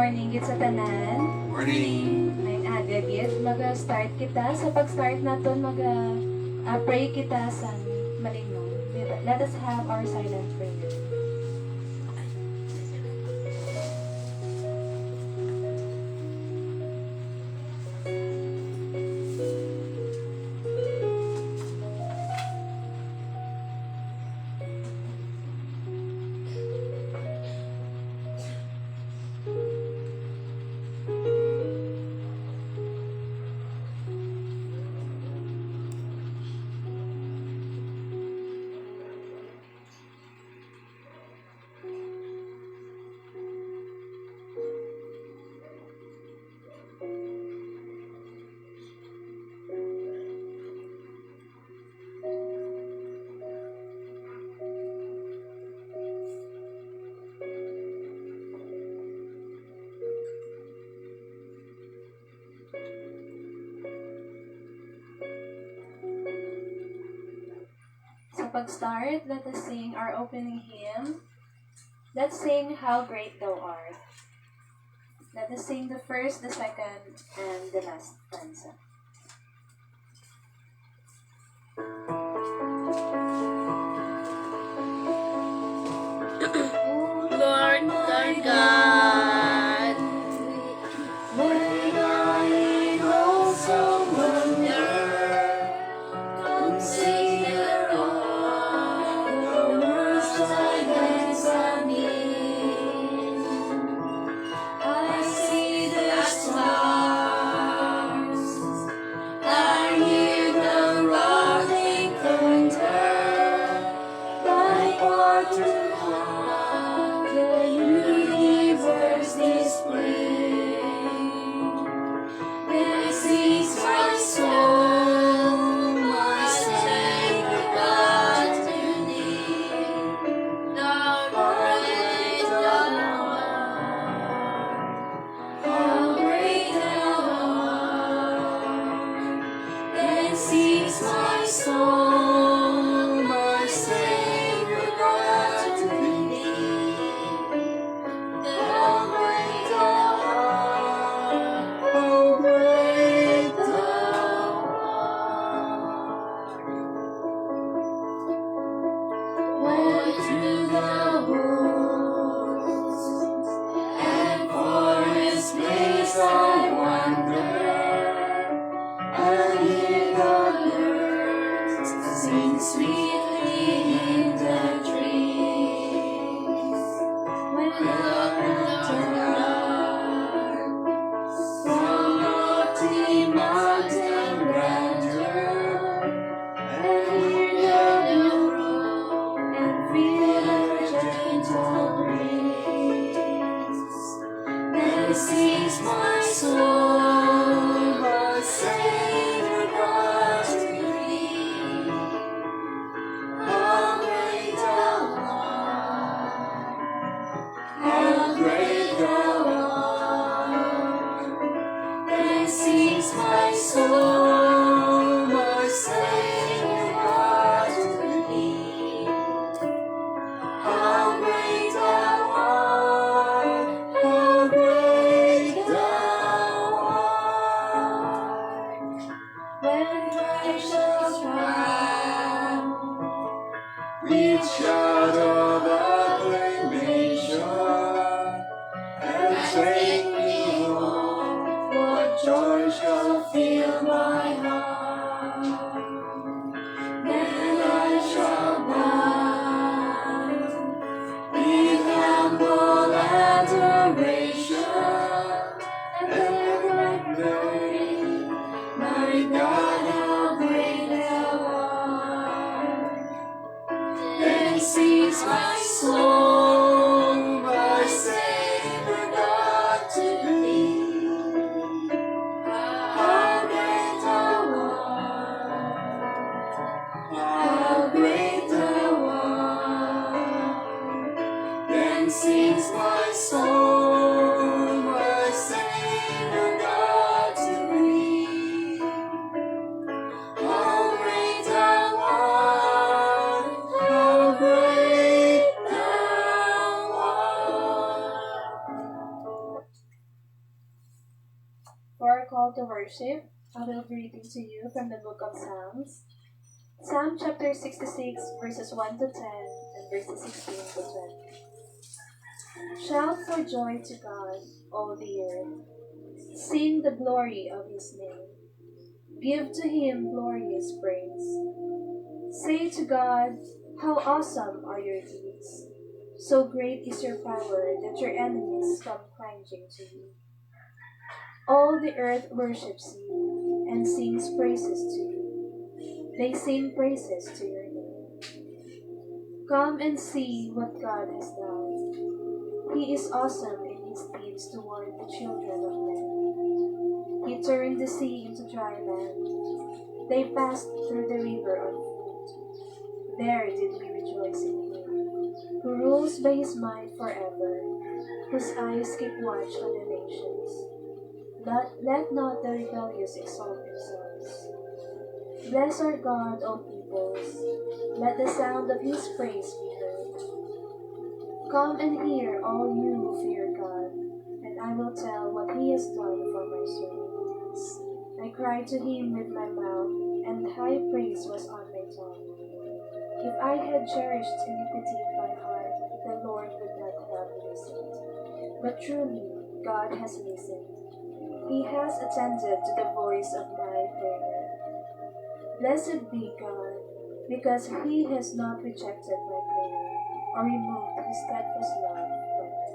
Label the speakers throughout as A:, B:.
A: morning gid sa tanan.
B: Morning.
A: May agad mag-start kita. Sa pag-start naton pray kita sa malingon. Let us have our silent prayer. Sa pag-start, let us sing our opening hymn. Let's sing How Great Thou Art. Let us sing the first, the second, and the last stanza.
C: Lord, Lord God,
A: When I also wonder,
C: consider all the words thy hands have made. I see the stars, I hear the rolling thunder, like water the universe display. Then sings my soul, my Savior God to thee. Thou great thou art, how great thou art. Then sings my soul, my Savior God to thee. Thou great thou art, how great thou art. Woe to the woods and forest place I wander, and hear the birds sing sweetly in the trees. When love from lofty mountain grandeur, and hear the brook and feel the gentle breeze. Then sings my soul, my Savior God to thee. How great thou art, how great thou art. Then sings my soul, my Savior God to thee. How great thou art, how great thou art. When righteous crown,
B: Reach out of acclamation and take me home.
A: what
B: Joy shall
A: fill my heart. Then I shall bow with humble adoration and ever glory, my God, how great thou art. Then sings my soul, my Savior God to thee. How great thou art, how great thou art. Then sings my soul, my Savior God to thee. How great thou art, how great thou art. worship, I will be reading to you from the book of Psalms. Psalm chapter 66, verses 1 to 10, and verses 16 to 20. Shout for joy to God, all the earth. Sing the glory of his name. Give to him glorious praise. Say to God, how awesome are your deeds. So great is your power that your enemies come plunging to you. All the earth worships you and sings praises to you. They sing praises to your name. Come and see what God has done. He is awesome in his deeds toward the children of men. He turned the sea into dry land. They passed through the river on foot. There did we rejoice in him, who rules by his might forever, whose eyes keep watch on the nations. Let not the rebellious exalt themselves. Bless our God, O peoples. Let the sound of his praise be heard. Come and hear, all you who fear God, and I will tell what he has done for my soul. I cried to him with my mouth, and high praise was on my tongue. If I had cherished iniquity in my heart, the Lord would not have listened. But truly, God has listened. He has attended to the voice of my prayer. Blessed be God, because he has not rejected my prayer, or removed his steadfast love from me.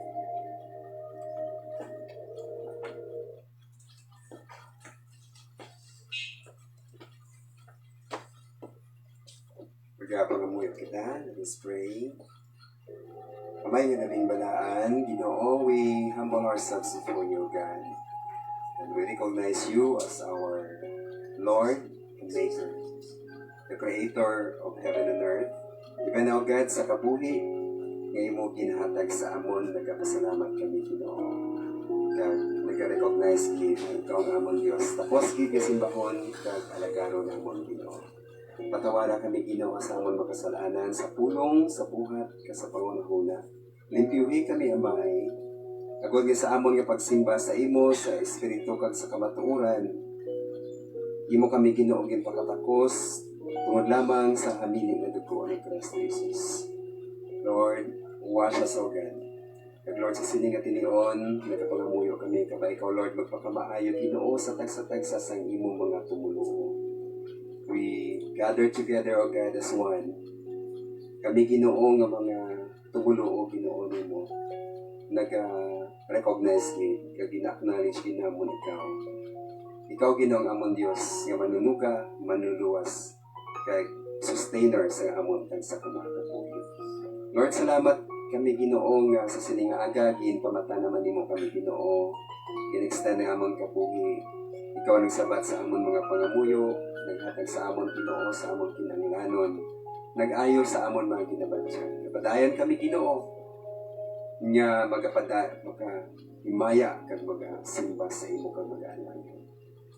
B: Magapangamuyo kita, let us pray. Amay nga nabing balaan, Ginoo, we humble ourselves before you, God. And we recognize you as our Lord and Maker, the Creator of heaven and earth. Even now, God, sa kabuhi, ngayon mo ginahatag sa amon, nagkapasalamat kami, Ginoo. God, nag-recognize kita, ikaw ang amon Diyos. Tapos, kikasimbahon, God, alagaro ng amon, Ginoo. Patawala kami, Ginoo, sa amon makasalanan, sa pulong, sa buhat, sa pangunahuna. Limpiyuhi kami, Amay. Agod nga sa amon nga pagsimba sa imo, sa espiritu kag sa kamatuoran. Imo kami, Ginoo, ginpakatakos, tungod lamang sa hamiling na dugo ni Kristo Jesus. Lord, wash us, O God. Kag Lord, sa sining at tinion, nagkapangamuyo kami, kabay ikaw, Lord, magpakamaayo, Ginoo, sa tagsa-tagsa sa imo mga tumulong. We gather together, O God, as one. Kami, Ginoo, nga mga tumulo, O Ginoo nimo, nag-recognize ni, kag ina-acknowledge ginamon ikaw. Ikaw, Ginoo, ang amon Diyos, nga manunuga, manuluwas, kag sustainer sa amon kag sa kumakabuhi. Lord, salamat kami, Ginoo, nga sa sining aga, ginpamata naman nimo kami, Ginoo, in-extend ang amon kabuhi. Ikaw nagsabat sa amon mga pangamuyo, naghatag sa amon, Ginoo, sa amon kinanglanon, nag-ayo sa amon mga ginabatyan. Napadayon kami, Ginoo, nga maka-himaya kag magasimba sa imo kag mag-alangin.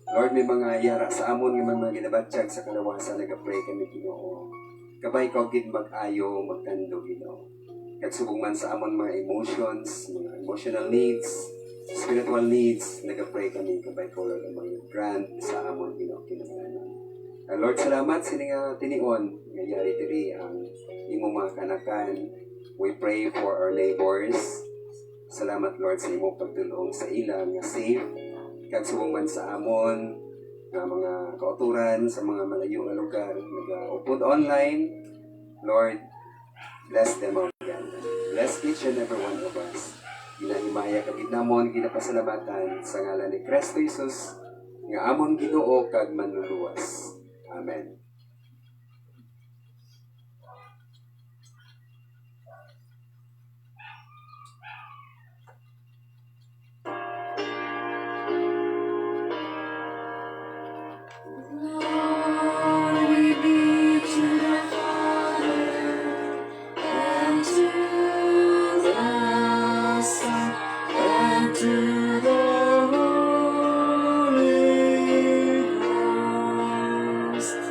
B: Lord, may mga yara sa amon nga mga ginabatsyag sa kalawasan, nag-pray kami, Ginoo. Kabay ikaw gid mag-ayo, magtando, Ginoo. Kag subong man sa amon mga emotions, mga emotional needs, spiritual needs, nag-pray kami, kabay ikaw, Lord, ang mga grant sa amon, Ginoo, kinanglanon. Lord, salamat sa nga tinion, nga yari diri ang imo mga kanakan. We pray for our neighbors. Salamat, Lord, sa imo pagdulong sa ilang nga safe. Kag subong man sa amon, nga mga kauturan sa mga malayo nga lugar, nag-upod online. Lord, bless them, O God. Bless each and every one of us. Ginahimaya kag ginamon, ginapasalamatan sa ngalan ni Kristo Jesus, nga amon Ginoo kag manluluwas. Amen.
C: Glory be to the Father, and to the Son, and to the Holy Ghost,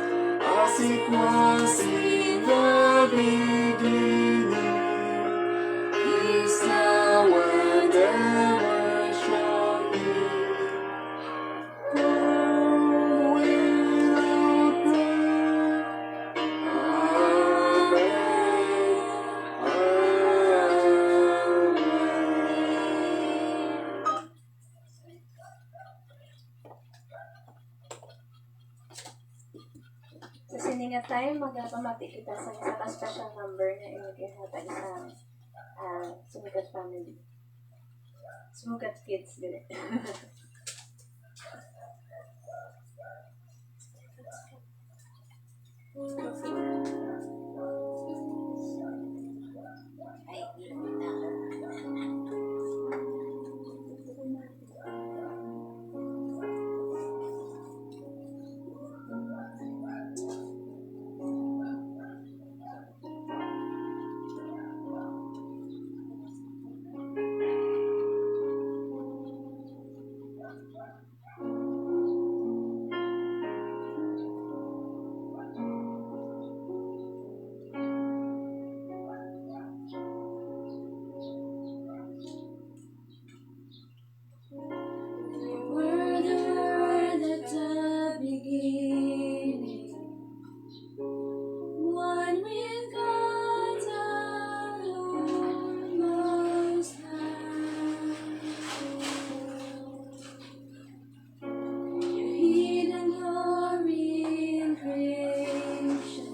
A: time, magpamati kita sa isa ka special number na inigihatag sa Sumugat family. Sumugat kids, dili.
C: Were the word at the beginning, one with God our Lord Most High. Your hidden glory in creation,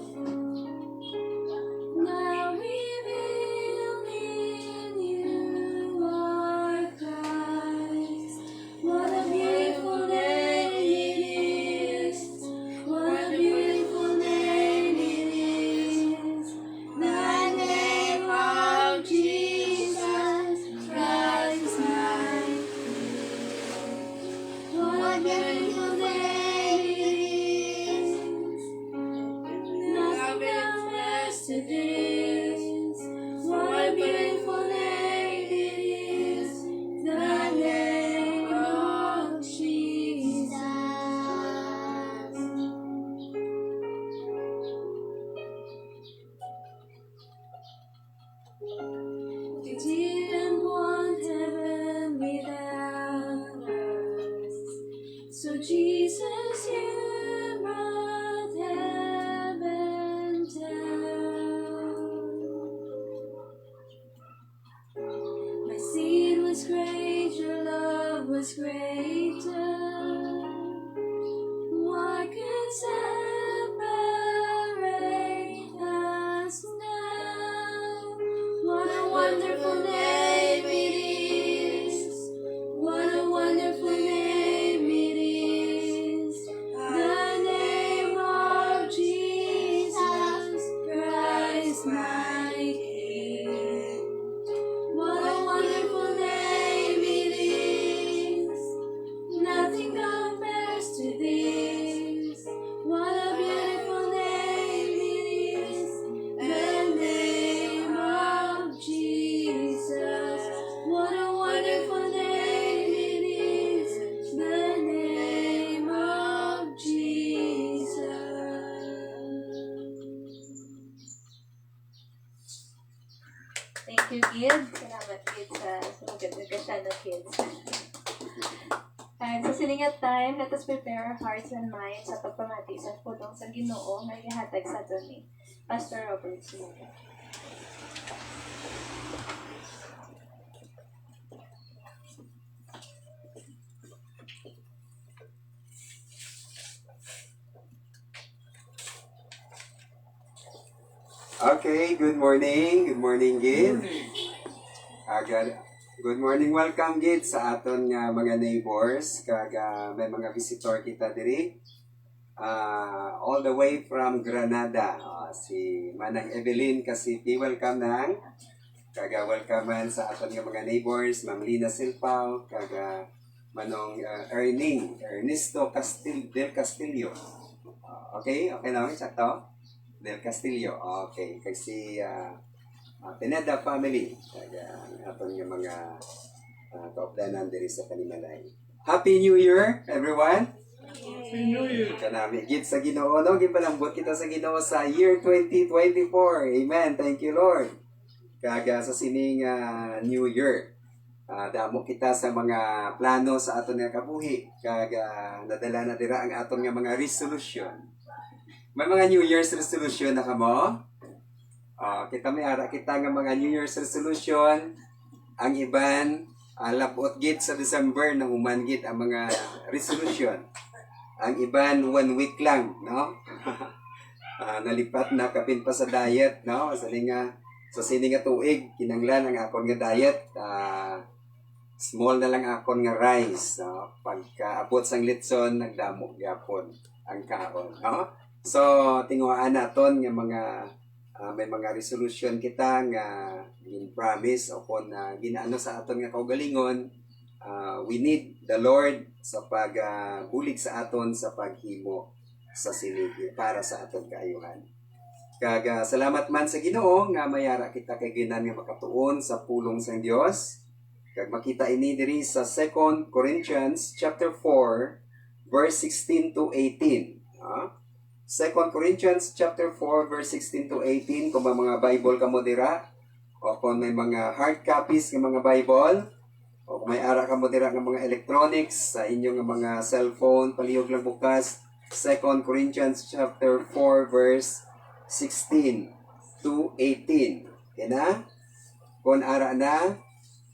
C: now revealed in you are Christ. What a beautiful name it is. What a beautiful name it is. The name of Jesus Christ my King. What a beautiful name it is. Nothing compares to this. What a beautiful name it is. The name of Jesus. You didn't want heaven without us. So Jesus, you brought heaven down. My sin was great, your love was greater. What could separate us now? What a wonderful name it is. What a wonderful name it is. The name of Jesus Christ my King. What a wonderful name it is. Nothing compares to this. What a beautiful name it is. The name of Jesus. What a wonderful name it is. The name of Jesus.
A: Thank you, Kid. Salamat, Kid, sa Sumugat Nagkasyano Kids. And sa silingat time, let us prepare our hearts and minds sa pagpamati sa pulong sa Ginoo na ihatag sa aton ni Pastor Robert Sumugat.
B: Okay, good morning. Good morning, Gid. Good morning, welcome, Gid, sa aton nga mga neighbors. May mga visitor kita diri. All the way from Granada. Si Manang Evelyn Kasiti, welcome nang. Welcome sa aton nga mga neighbors. Ma'am Lina Silpao. Manong Ernesto del Castillo. Okay lang, sakto? Del Castillo. Okay. Kasi Pineda family. Atong yung mga kaupdanan diri sa Panimalay. Happy New Year, everyone! Happy New Year! Kanami. Gid sa Ginoo, no? Gipalambot kita sa Ginoo sa year 2024. Amen. Thank you, Lord. Sa sining New Year. Damo kita sa mga plano sa aton nga kabuhi. Nadala na dira ang aton nga mga resolution. May mga New Year's resolution na kamo? Kita may ara kita nga mga New Year's resolution. Ang iban, labot gid sa December na human gid ang mga resolution. Ang iban 1 week lang, no? nalipat na kapin pa sa diet, no? Sa sini nga tuig, kinanglan ang akon nga diet. Small na lang akon nga rice, no? Pagka-abot sang litson, nagdamo gyapon ang kaon, no? So, tinguhaan naton nga may mga resolution kita nga gin-promise o kung ginaano sa aton nga kaugalingon. We need the Lord sa pagbulig sa aton sa paghimo sa siligi para sa aton kaayuhan. Salamat man sa Ginoo nga mayara kita kay ginan nga makatuon sa pulong sang Dios. Kag makita ini diri sa 2 Corinthians chapter 4 verse 16 to 18. 2 Corinthians chapter 4 verse 16 to 18 kung mga Bible ka mo dira o kung may mga hard copies ng mga Bible o kung may ara ka mo dira ng mga electronics sa inyong mga cellphone, palihog lang bukas 2 Corinthians chapter 4 verse 16 to 18. Yan na? Kung ara na,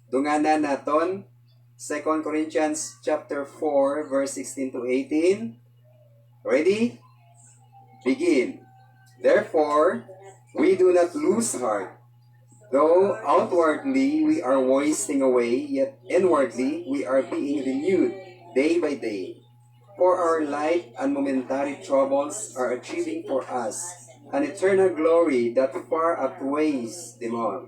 B: dunganan naton 2 Corinthians chapter 4 verse 16 to 18. Ready? Begin. Therefore, we do not lose heart. Though outwardly we are wasting away, yet inwardly we are being renewed day by day. For our light and momentary troubles are achieving for us an eternal glory that far outweighs them all.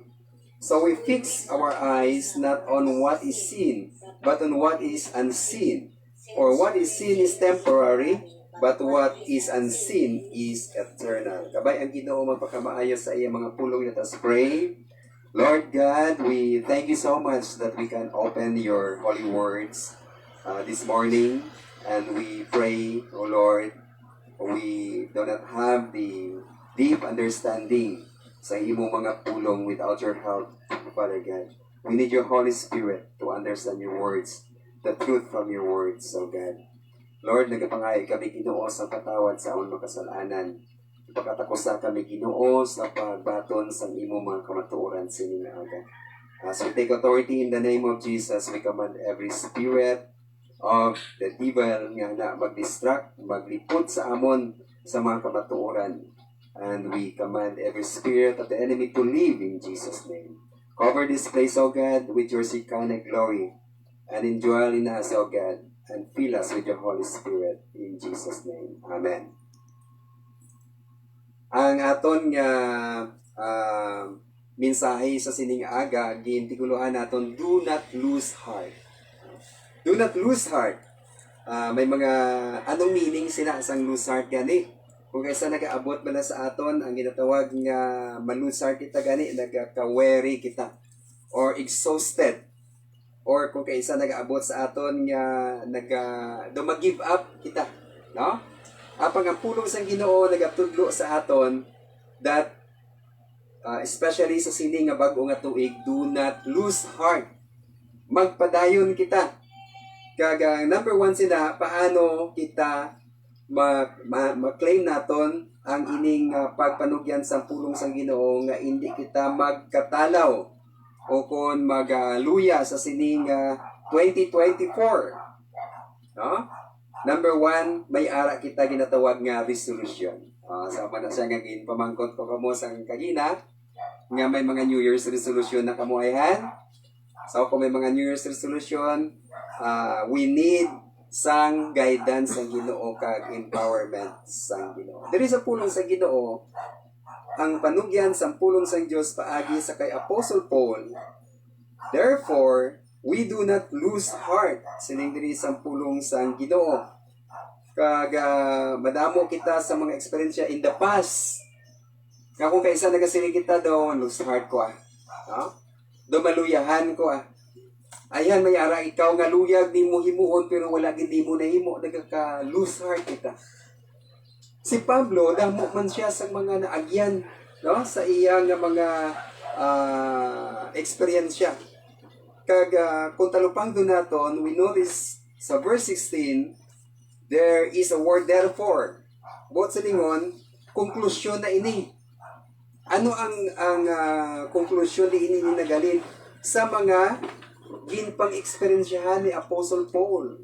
B: So we fix our eyes not on what is seen, but on what is unseen. For what is seen is temporary, but what is unseen is eternal. Kabay ang Ginoo magpakamaayo sa iyang mga pulong. Let us pray. Lord God, we thank you so much that we can open your holy words this morning. And we pray, O Lord, we do not have the deep understanding sa imo mga pulong without your help, Father God. We need your Holy Spirit to understand your words, the truth from your words, O God. Lord, nagapangay kami Ginoo sa patawad sa among makasalanan. Ipakatakusa kami Ginoo sa pagbaton sa imo mga kamatuoran sa inyong aga. As we take authority in the name of Jesus, we command every spirit of the devil nga na mag-distract, maglipot sa amon sa mga kamatuoran. And we command every spirit of the enemy to leave in Jesus' name. Cover this place, O God, with your Shekinah glory. And indwell in us, O God, and fill us with your Holy Spirit in Jesus' name. Amen. Ang aton nga mensahe sa sining aga, gintigulohan naton, do not lose heart. Do not lose heart. May mga anong meaning sila sang lose heart gani? Kung kaysa nag-aabot ba na sa aton, ang ginatawag nga ma-lose heart kita gani, nagka-weary kita or exhausted. Or kung kaisa nag-aabot sa aton nga mag-give up kita, no? Apang ang pulong sang Ginoo nagatudlo sa aton that especially sa sini nga bag-o nga tuig, do not lose heart. Magpadayon kita. Kag number 1 sila, paano kita ma-claim naton ang ining pagpanugyan sa pulong sang Ginoo nga hindi kita magkatalaw o kung magluya sa sining 2024. No? Number 1, may ara kita ginatawag nga resolution. Sama na siya nga ginpamangkot ko kamo sang kagina nga may mga New Year's resolution na kamuayhan. So kung may mga New Year's resolution, we need sang guidance sa Ginoo kag empowerment sa Ginoo. Diri sa pulong sa Ginoo, ang panugyan sa pulong sa Dios paagi sa kay Apostle Paul. Therefore, we do not lose heart. Sining diri sa pulong sa Ginoo. Kag madamo kita sa mga eksperyensya in the past. Nga kung kaisa nagasiling kita daw, lose heart ko no? Do maluyahan ko Ayan, may ara ikaw nga luyag di mo himuon pero wala gid mo nahimo, nagaka lose heart kita. Si Pablo, damo man siya sa mga naagyan, no? Sa iyang mga eksperyensya. Kag kung talupang doon naton, we notice sa verse 16, there is a word therefore. Bot sa lingon, konklusyon na ini. Ano ang konklusyon ni ini nagalin sa mga ginpang eksperyensyahan ni Apostle Paul?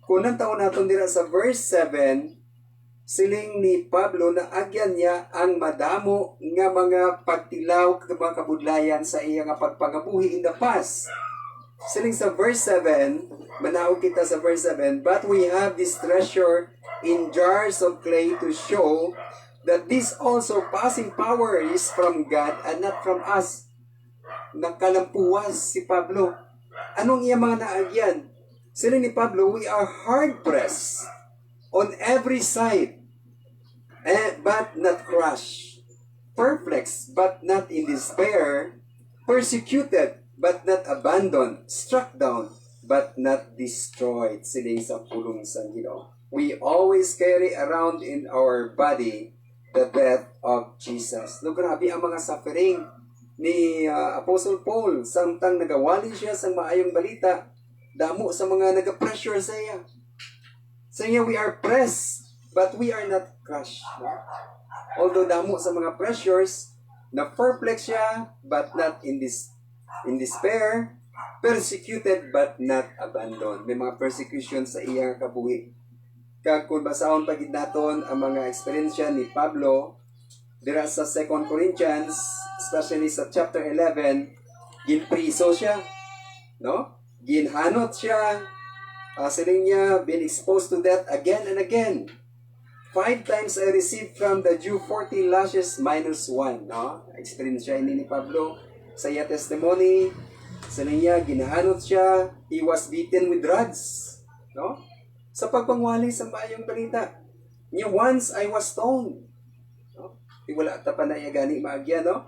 B: Kung nang taon naton dira sa verse 7, siling ni Pablo na agyan niya ang madamo nga mga pagtilaw kag mga kabudlayan sa iya nga pagpangabuhi in the past. Siling sa verse 7, manaog kita sa verse 7, but we have this treasure in jars of clay to show that this also passing power is from God and not from us. Nakalampuwas si Pablo. Anong iya mga naagyan? Siling ni Pablo, we are hard-pressed on every side, but not crushed, perplexed, but not in despair, persecuted, but not abandoned, struck down, but not destroyed. Siling sa pulong sa Ginoo. We always carry around in our body the death of Jesus. No, grabe ang mga suffering ni Apostle Paul. Samtang nagawali siya sa maayong balita, damo sa mga nag-pressure sa iya. Sa iya, we are pressed, but we are not crushed. No? Although damo sa mga pressures, na-perplex siya, but not in despair, persecuted, but not abandoned. May mga persecution sa iyang kabuhi. Kag kung basahon pagid naton ang mga eksperyensya ni Pablo dira sa 2 Corinthians, especially sa chapter 11, ginpriso siya, no? Ginhanot siya, siling niya, been exposed to death again and again. 5 times I received from the Jew 40 lashes minus 1, no? Experience siya ini ni Pablo sa iya testimony. Siling niya, ginahanot siya, he was beaten with rods, no? Sa pagpangwali sa maayong balita. Niya, once I was stoned. No? Wala ta pa na iya gani maagya, no?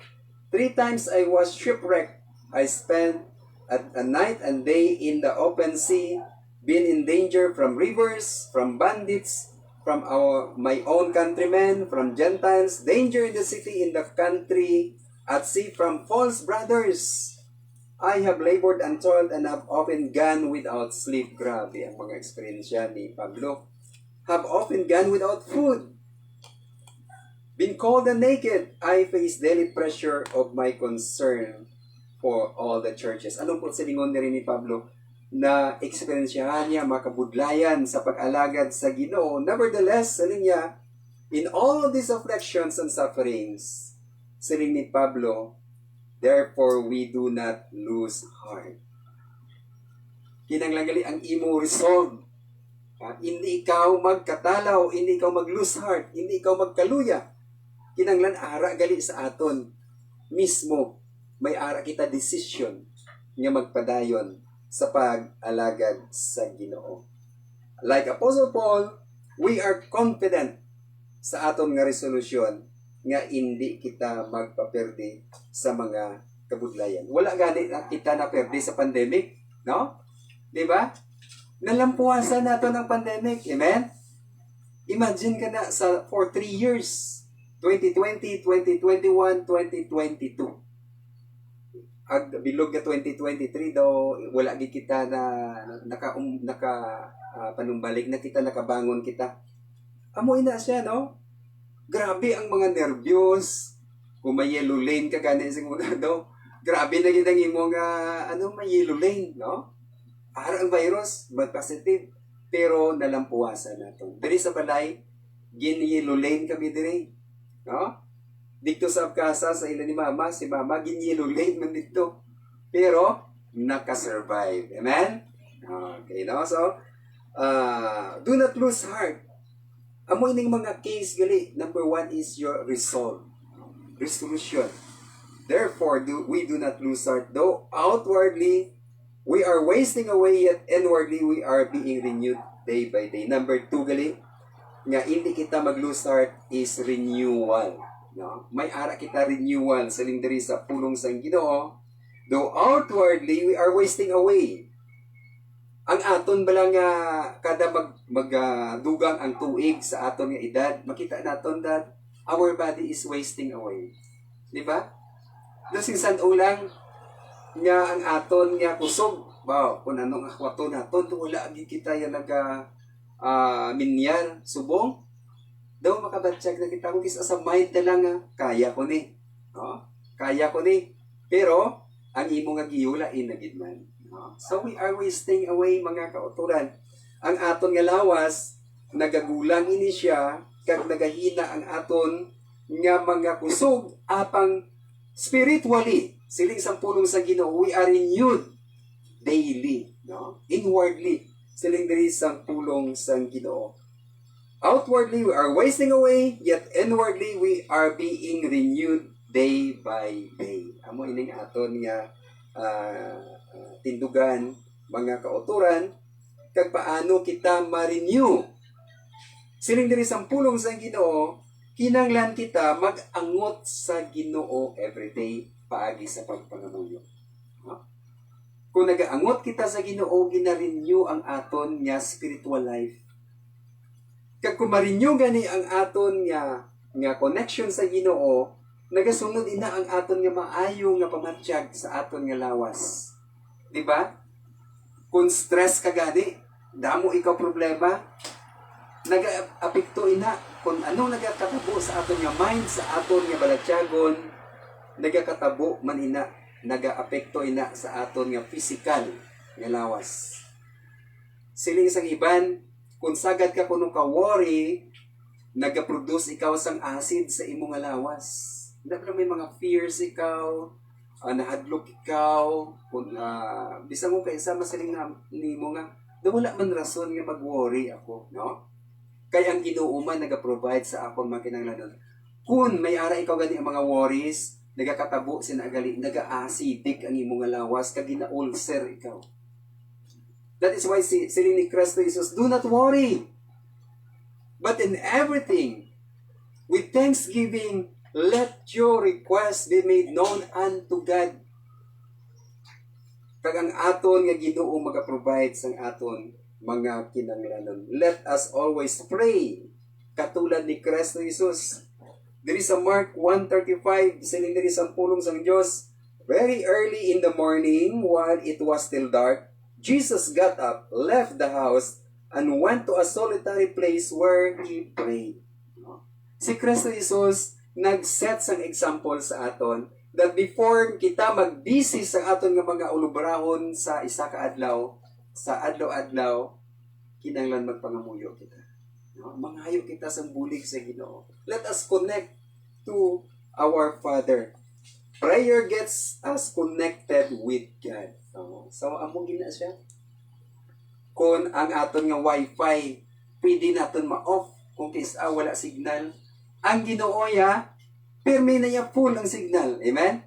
B: 3 times I was shipwrecked. I spent a night and day in the open sea, been in danger from rivers, from bandits, from my own countrymen, from Gentiles, danger in the city, in the country, at sea, from false brothers. I have labored and toiled and have often gone without sleep. Grabe ang mga experience ni Pablo. Have often gone without food. Been cold and naked. I face daily pressure of my concern for all the churches. Anong po silingon na rin ni Pablo? Na eksperyensyahan niya makabudlayan sa pag-alagad sa Ginoo. Nevertheless, saling niya, in all these afflictions and sufferings, siling ni Pablo, therefore, we do not lose heart. Kinanglangali ang imo resolve. Hindi ikaw magkatalaw, hindi ikaw mag-lose heart, hindi ikaw magkaluya. Kinanglan ara gali sa aton. Mismo, may ara kita decision nga magpadayon sa pag-alagad sa Ginoo. Like Apostle Paul, we are confident sa aton nga resolusyon nga hindi kita magpaperde sa mga kabudlayan. Wala gani na kita na perde sa pandemic, no? 'Di ba? Nalampuasan nato ng pandemic. Amen? Imagine ka na for 3 years, 2020, 2021, 2022. Ag bilog ka 2023 daw wala gid kita na panumbalik na kita, nakabangon kita. Amoy na siya, no? Grabe ang mga nervyos. Kung may yellow lane ka gani sa mga daw. Grabe na gid ang imong may yellow lane, no? Para ang virus, but positive. Pero nalampuasan nato. Diri sa balay, gin-yellow lane kami diri. No? Dito sa kasa sa ila ni mama, si mama gin-yellow lane man dito. Pero naka-survive. Amen? Okay, no? So, do not lose heart. Amo ining mga case gali. Number 1 is your resolve. Resolution. Therefore, we do not lose heart. Though outwardly, we are wasting away, yet inwardly, we are being renewed day by day. Number 2 gali. Nga hindi kita mag-lose heart is renewal. No? May ara kita renewal sa lindiri sa pulong sang Ginoo. Though outwardly, we are wasting away. Ang aton bala nga kada magdugang ang tuig sa aton nga edad, makita naton that our body is wasting away. Di ba? Dosing san ulang nga ang aton nga kusog, kung anong akwato naton, wala gid kita yan minyar, subong. Daw makabatsyag na kita kung kisa sa mind na lang kaya ko ni. No? Kaya ko ni. Pero, ang imo nga giyulain na gid man. So we are wasting away mga kauturan. Ang aton nga lawas, nagagulang ini siya kag nagahina ang aton nga mga kusog apang spiritually siling sa pulong sa Ginoo we are renewed daily, no? Inwardly siling diri sa pulong sa Ginoo. Outwardly we are wasting away, yet inwardly we are being renewed day by day. Amo ining aton nga tindugan, mga kauturan, kag paano kita ma-renew. Siling diri sa pulong sa Ginoo, kinahanglan kita mag-angot sa Ginoo everyday paagi sa pagpangamuyo. No? Kung nagaangot kita sa Ginoo, gina-renew ang aton nga spiritual life. Kag kung ma-renew gani ang aton nga connection sa Ginoo, nagasunod ina ang aton nga maayo nga pamatsyag sa aton nga lawas. Di ba? Kung stress ka gani, damo ikaw problema, nag-apekto ina kung anong nagakatabo sa aton nga mind, sa aton nga balatyagon, nagakatabo man ina, nag-apekto ina sa aton nga physical nga lawas. Siling sang iban, kung sagad ka kuno ka worry, nag-produce ikaw sang acid sa imong nga lawas. Dapat may mga fears ikaw, nahadlok ikaw, kung bisang mo kaysa masaling na nimo nga, wala man rason nga mag-worry ako, no? Kaya ang Ginoo man nag-provide sa akon makinahanglan. Kung may ara ikaw gani ang mga worries, nagakatabo sinagali, naga-acidic ang imong nga lawas, kag gina-ulcer ikaw. That is why siling ni Kristo Jesus, do not worry. But in everything, with thanksgiving, let your request be made known unto God. Kag ang aton nga Ginoo maga-provide sang aton mga kinahanglanon. Let us always pray katulad ni Kristo Jesus. Diri sa Mark 1:35, siling diri sa pulong sang Dios, very early in the morning, while it was still dark, Jesus got up, left the house, and went to a solitary place where he prayed. Si Kristo Jesus nag-set sang example sa aton that before kita mag-busy sa aton nga mga ulubrahon sa isa ka adlaw, sa adlaw-adlaw, kinahanglan magpangamuyo kita. No? Mangayo kita sa bulig sa Ginoo. Let us connect to our Father. Prayer gets us connected with God. So, amo gina siya. Kung ang aton nga wifi, pwede naton ma-off kung kisa wala signal. Ang Ginoo ya, pirmi na ya full ang signal. Amen?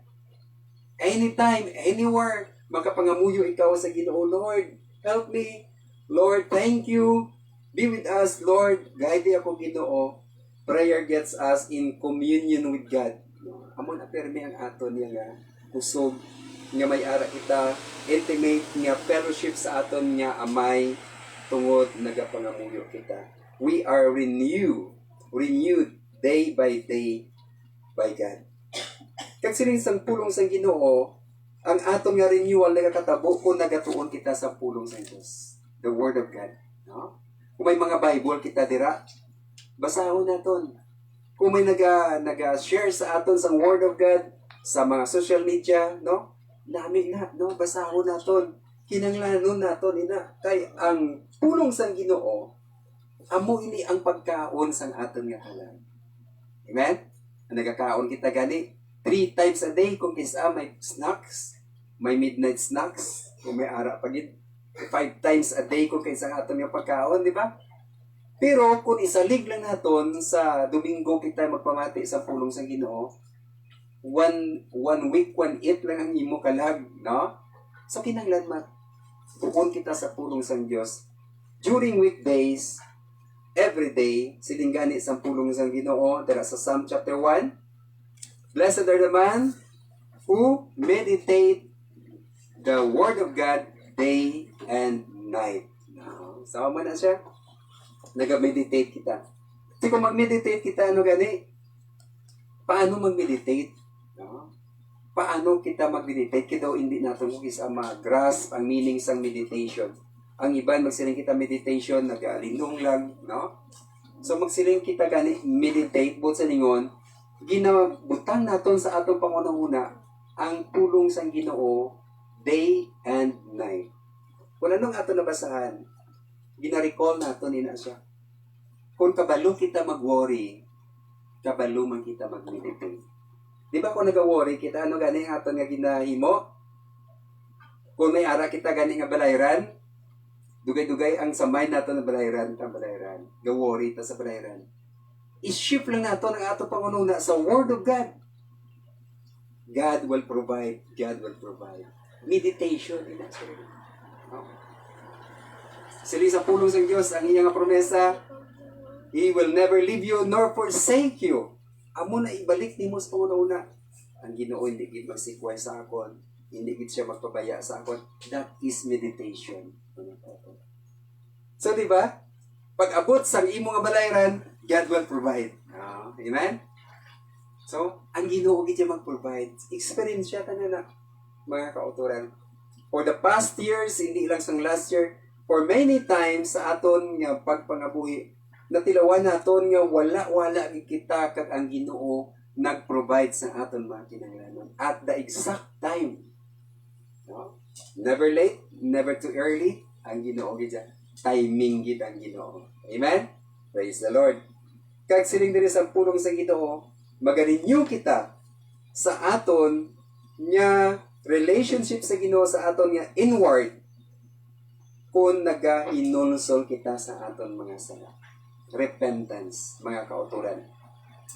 B: Anytime, anywhere, makapangamuyo ikaw sa Ginoo. Lord, help me. Lord, thank you. Be with us, Lord. Guide ako, Ginoo. Prayer gets us in communion with God. Amo na pirmi ang aton nga kusog nga may ara kita, intimate nga fellowship sa aton nga amay tungod nagapangamuyo kita. We are renewed day by day by God. Kag sining sang pulong sang Ginoo, ang aton nga renewal nagakatabo kung nagatuon kita sa pulong sang Dios, the Word of God. No? Kung may mga Bible kita dira, basahon naton. Kung may naga-share sa aton sang Word of God sa mga social media, no? Dami na, no? Basahon naton. Kinahanglanon naton ina kay ang pulong sang Ginoo amo ini ang pagkaon sang aton nga kalan. Amen? Nagakaon kita gani 3 times a day kung kisa may snacks, may midnight snacks, kung may ara pagid 5 times a day kung kisa aton nga pagkaon, di ba? Pero kung isalig lang naton sa Domingo kita magpamati sa pulong sang Ginoo, one week, 1 eat lang ang imo kalag, no? So kinahanglan tuon kita sa pulong sang Dios during weekdays, every day, siling gani sa pulong sang Ginoo dira sa Psalm chapter 1. Blessed are the man who meditate the word of God day and night. No? Sama na siya. Nag-meditate kita. Kasi kung mag-meditate kita, ano gani? Paano mag-meditate? No? Paano kita mag-meditate? Kita hindi natin kung mag-grasp ang meaning sang meditation. Ang iban, magsiling kita meditation, nag-alindong lang, no? So, magsiling kita gani, meditate, buot sa lingon, ginabutang naton sa atong pangunahuna, ang tulong sang Ginoo, day and night. Kung anong ato nabasahan, gina-recall naton ina siya. kung kabalo kita mag-worry, kabalo man kita mag-meditate. Di ba kung nag-worry kita, ano gani ang aton nga ginahimo? Kung may ara kita gani nga balayran, dugay-dugay ang samay nato na balayran, ga-worry ta sa balayran. I-shift lang nato ang ato pangununa sa Word of God. God will provide. God will provide. Meditation. Sili sa pulong sa Diyos, ang iyang promesa, He will never leave you nor forsake you. Amo na ibalik ni mo sa pangununa. Ang Ginoo hindi gid magsikway sa akon. Hindi gid siya magpabaya sa akon. That is meditation. So, di ba? Pag abot sa imo nga balayran, God will provide. Amen? So, ang Ginoo gid siya mag-provide. Experience siya na mga kauturan. For the past years, hindi lang sang last year, for many times sa aton nga pagpangabuhi, natilawan naton nga wala gid kita kag ang Ginoo nag-provide sa aton mga kinahanglanon at the exact time. No? Never late, never too early. Ang Ginoo gid siya. Timing gid ang Ginoo. Amen? Praise the Lord. Kag siling diri sa pulong sa Ginoo, magarenew kita sa aton nga relationship sa Ginoo, sa aton nga inward, kung nagahinulsol kita sa aton mga sala. Repentance, mga kauturan.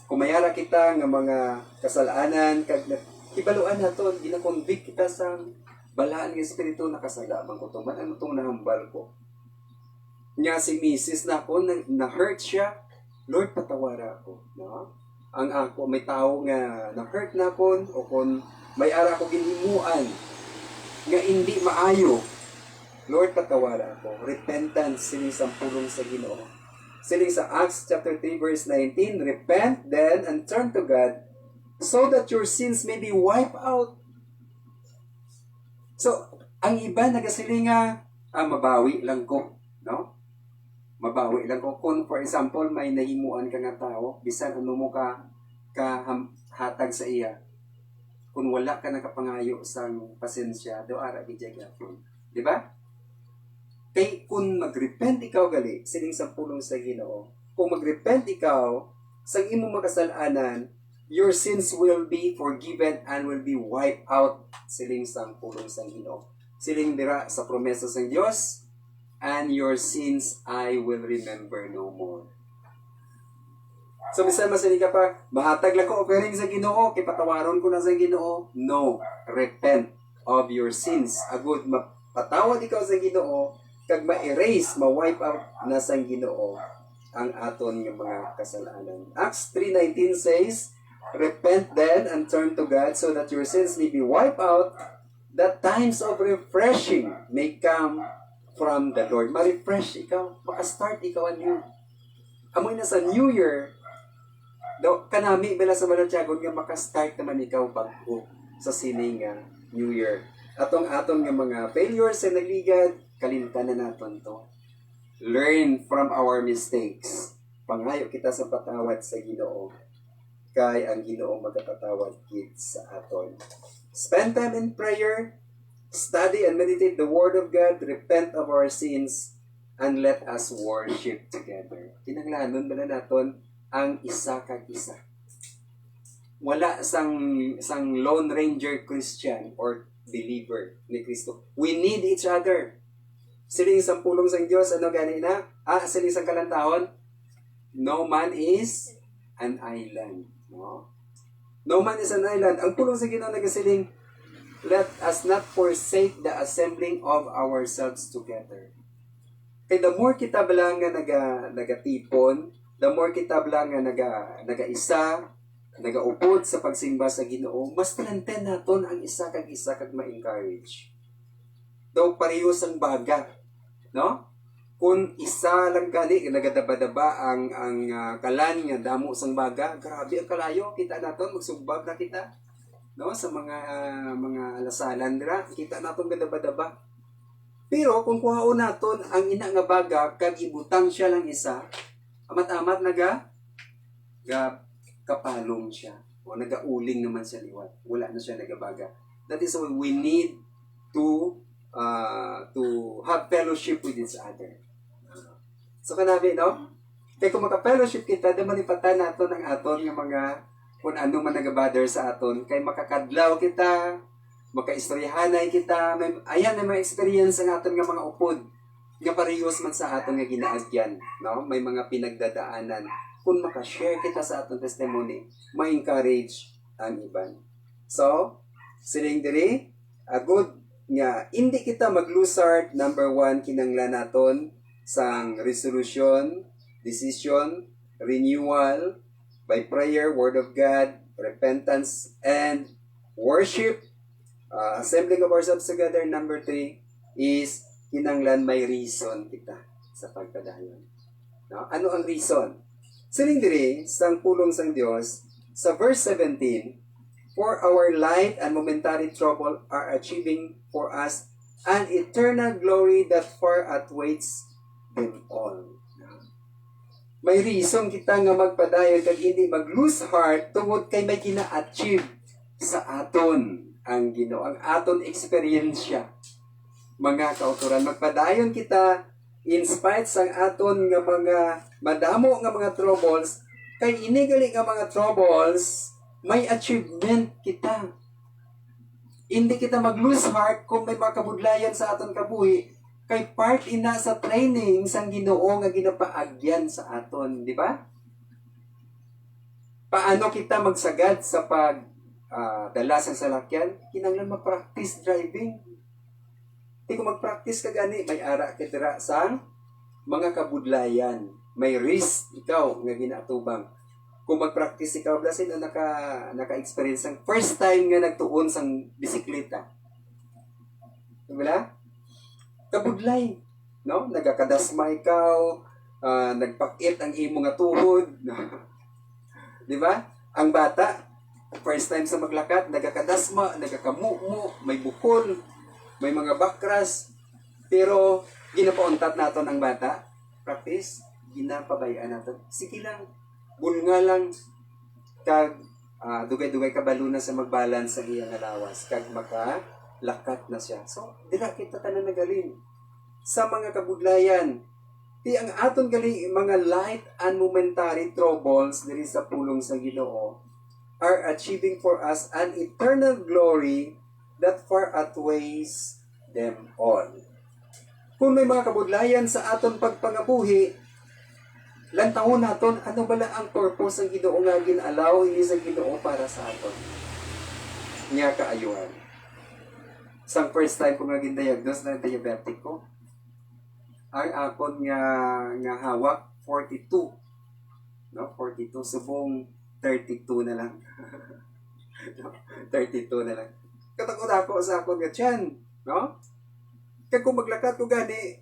B: Kung mayara kita nga mga kasalanan, kag kibaluan naton, gina-convict kita sa balaan ng Espiritu, nakasala bang ko ito, man ano itong nahambal ko. Nga si Mrs. na ako, na-hurt siya, Lord, patawara ako. No? Ang ako, may tao nga na-hurt na ako, o kung may ara ko ginimuan, nga hindi maayo, Lord, patawara ako. Repentance, siling sa pulong sa Ginoo. Siling sa Acts chapter 3 verse 19, repent then and turn to God so that your sins may be wiped out. So, ang iba nagasiling nga, mabawi lang ko, no? Mabawi lang ko. Kung, for example, may nahimuan ka nga tao, bisan ano mo hatag sa iya. Kung wala ka nakapangayo sa pasensya, do ara gid gyapon. Di ba? Kay kung magrepent ikaw gali, siling sa pulong sa Ginoo, kung magrepent ikaw sa imong makasalanan, your sins will be forgiven and will be wiped out, siling sa pulong sa Ginoo. Siling dira sa promesa sa Dios, and your sins I will remember no more. So, bisan masali ka pa, mahatag lang ko offering sa Ginoo, kay patawaron ko na sa Ginoo. No, repent of your sins. Agud mapatawad ikaw sa Ginoo, kag ma-erase, ma-wipe out na sa Ginoo ang aton nga mga kasalanan. Acts 3:19 says, repent then and turn to God so that your sins may be wiped out, that times of refreshing may come from the Lord. Ma-refresh ikaw, maka-start ikaw anew. Amoy na sa New Year, kanami bala sa Balatiagon nga maka-start naman ikaw bago sa sining New Year. Atong nga mga failures sa nagligad, kalimtan na naton to. Learn from our mistakes. Pangayo kita sa patawad sa Ginoo. Kay ang Ginoo magpatawad gid sa aton. Spend time in prayer, study and meditate the Word of God, repent of our sins, and let us worship together. Kinahanglanon ba na naton ang isa kag isa? Wala sang Lone Ranger Christian or believer ni Kristo. We need each other. Siling isang pulong sa Diyos, ano gani na? Siling isang kalantahon, no man is an island. No man is an island. Ang pulong sa Ginoo nagasiling, let us not forsake the assembling of ourselves together. Kaya the more kita bala nga nagatipon, the more kita bala nga nagaisa, nagaupod sa pagsimba sa Ginoo, mas talanten naton ang isa kag ma-encourage. Daw parehos ang baga, no? Kung isa lang gali nagadaba-daba ang kalan nga damo sang baga, grabe ang kalayo, kita naton magsugbag na kita, no? Sa mga alasalan dira, kita naton gadaba-daba. Pero kung kuhaon naton ang ina nga baga kag ibutang siya lang isa, amat-amat kapalong siya o nagauling naman siya liwat. Wala na siya nagabaga. That is why we need to have fellowship with each other. So kanabi, no? Kaya kung maka-fellowship kita, daman ipatan nato ng aton nga mga kung ano man nag-bother sa aton, kay makakadlaw kita, makaistoryahanay kita, ayan may mga experience ang aton nga mga upod, nga parehas man sa aton nga ginaagyan, no? May mga pinagdadaanan. Kung makashare kita sa aton testimony, ma-encourage ang iban. So, siling diri, a good nga, hindi kita mag-lose number 1, kinanglan naton, sang resolution, decision, renewal, by prayer, word of God, repentance, and worship. Assembling of ourselves together, number 3, is kinanglan may reason kita sa pagpadayon. No? Ano ang reason? Siling diri, sang pulong sang Dios, sa verse 17, for our light and momentary trouble are achieving for us an eternal glory that far outweighs them all. May reason kita nga magpadayon kag hindi mag-lose heart tungod kay may gina-achieve sa aton ang Ginoo, ang aton experience siya. Mga kauturan, magpadayon kita in spite sang aton nga mga madamo nga mga troubles, kay inigali nga mga troubles, may achievement kita. Hindi kita mag-lose heart kung may makabudlayan sa aton kabuhi, kay part ina sa training sang Ginoo nga ginapaagyan sa aton, di ba? Paano kita magsagad sa dala sang salakyan? Kinahanglan mag-practice driving. Di ko mag-practice ka gani, may ara kita sang mga kabudlayan. May risk ikaw nga ginatubang. Kung mag-practice ikaw, blasin na naka-experience ang first time nga nagtuon sang bisikleta. Diba? Kabudlay, no? Nagakadasma ikaw, nagpakit ang imo nga tuhod. Di ba? Ang bata, first time sa maglakad, nagakadasma, nagakamumu, may bukol, may mga bakras. Pero, ginapauntat naton ang bata. Practice, ginapabayaan naton. Sige lang, bulnga lang, kag dugay-dugay kabalo na sa magbalance sa iyang alawas, kag lakat na siya. So, dira kita tanan nagaling sa mga kabudlayan. Di ang aton gali mga light and momentary troubles diri sa pulong sa Ginoo are achieving for us an eternal glory that far outweighs them all. Kung may mga kabudlayan sa aton pagpangabuhi, lantawon naton ano bala ang purpose ng Ginoo nga ginalaw ini sa Ginoo para sa aton. Nya kaayuhan. Sang first time ko nga gin-diagnose na diabetic ko, ang akon nga hawak 42. No, 42 subong 32 na lang. 32 na lang. Katakot ako sa akon nga tiyan, no? Kaya kung maglakad ko gani,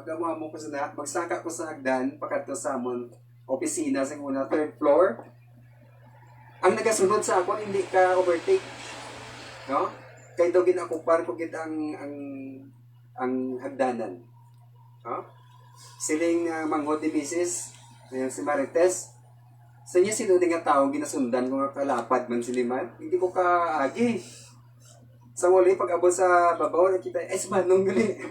B: gamawa mo ko sa magsaka ko sa hagdan, pakadto sa amon opisina sa una, 3rd floor. Ang nagasunod sa akon, hindi ka overtake. No? Kaya daw ginakupar ko gid ang hagdanan. No? Siling manghod ni Mrs. Si Marites, sa niya sinunod nga tao, ginasundan ko nga kalapad man siliman. Hindi ko kaagi. Sa muli, pag abot sa babaw, nakita, si Manong gali.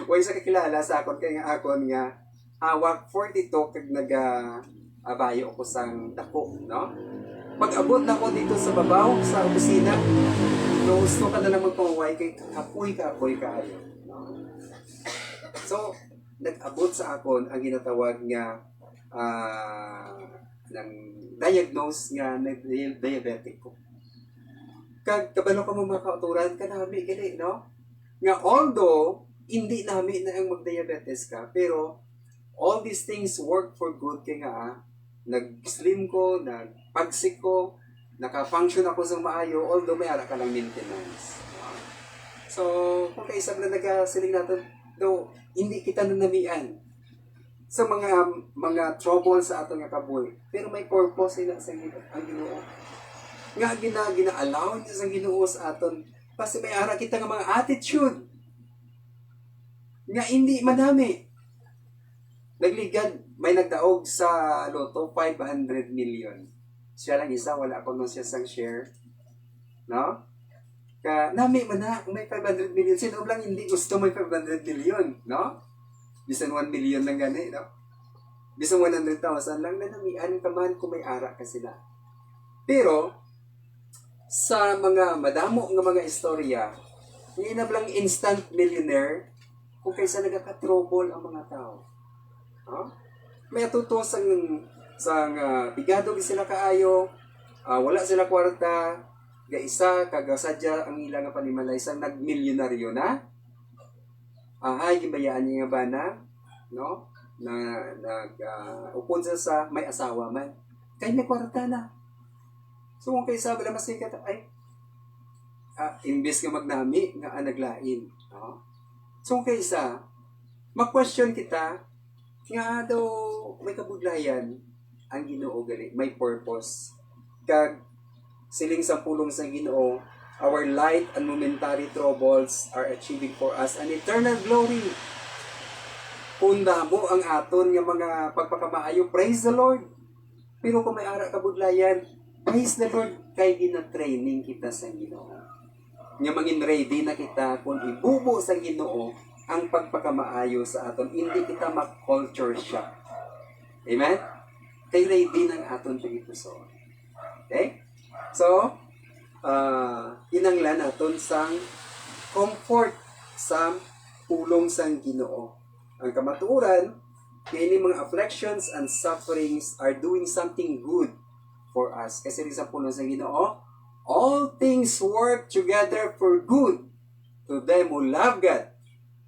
B: Huwag sa kakilala sa akon, kaya nga akon nga, hawak 42 kag abayo ko sang dako, no? Pag abot na ko dito sa babaw, sa opisina, no, gusto ka na lang magpaway, kay kapoy kayo, no? So, nag-abot sa akon ang ginatawag nga ng diagnose nga na diabetic ko. Kag kabalo ka mo mga kauturan, kanami gali, no? Nga although, hindi namin na ang mag-diabetes ka, pero all these things work for good kaya nga, nag-slim ko, nag-pagsik ko, naka-function ako sa maayo, although may ara ka ng maintenance. So, kung kaisag na nag-siling natin, though, hindi kita nanamian sa mga trouble sa ato nga kabuhi. Pero may purpose sila sa ang Ginoo. Nga gina-allow niya sa Ginoo sa aton. Kasi may ara kita nga mga attitude. Nga hindi madami. Nagligad, may nagdaog sa loto, 500 million. Siya lang isa, wala pa nun siya sang share. No? Nami man na, kung may 500 million, sino lang hindi gusto may 500 million, no? Bisan 1 million lang gani, no? Bisan 100,000 lang na namian ka man kung may ara ka sila. Pero, sa mga madamo nga mga istorya, hindi na lang instant millionaire kung kaysa nagaka-trouble ang mga tao. Huh? May atuto sang bigado sila kaayo, wala sila kwarta, ga isa kagasadya ang ilang nga panimalay sang nagmilyonaryo na. Hay gibayaan niya nga bana, no? Na upod sa may asawa man. Kay may kwarta na. So kung kaysa bala masikat ay imbes nga magnami nga naglain, no? So kung kaysa ma-question kita nga daw may kabudlayan ang Ginoo gali, may purpose. Kag siling sa pulong sa Ginoo, our light and momentary troubles are achieving for us an eternal glory. Kung damo ang aton nga mga pagpakamaayo, praise the Lord. Pero kung may ara kabudlayan, praise the Lord kay gina-training kita sa Ginoo. Nga mangin ready na kita kung ibubo sa Ginoo ang pagpakamaayo sa aton, hindi kita ma-culture shock. Amen? Kay ready ng aton pagituso. Okay? So, kinanglan naton sang comfort sa pulong sang Ginoo. Ang kamatuoran, kini mga afflictions and sufferings are doing something good for us. Kasi rin sa pulong sang Ginoo, all things work together for good to them who love God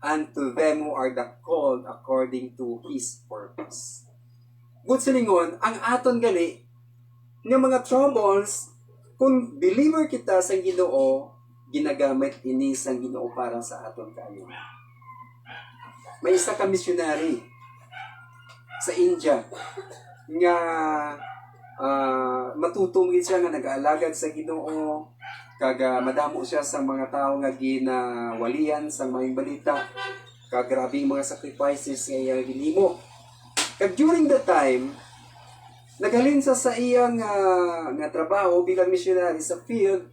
B: and to them who are the called according to His purpose. Good silingon, ang aton gali, ng mga troubles, kung believer kita sa Ginoo, ginagamit ini sa Ginoo para sa aton kayo. May isa ka missionary sa India nga matutungin siya nga nag-aalagad sa Ginoo, kaga madamo siya sa mga tao nga ginawalian sa mga balita, kag grabing mga sacrifices nga iyang ginimo. Kag during the time, naghalin sa iyang nga trabaho bilang missionary sa field,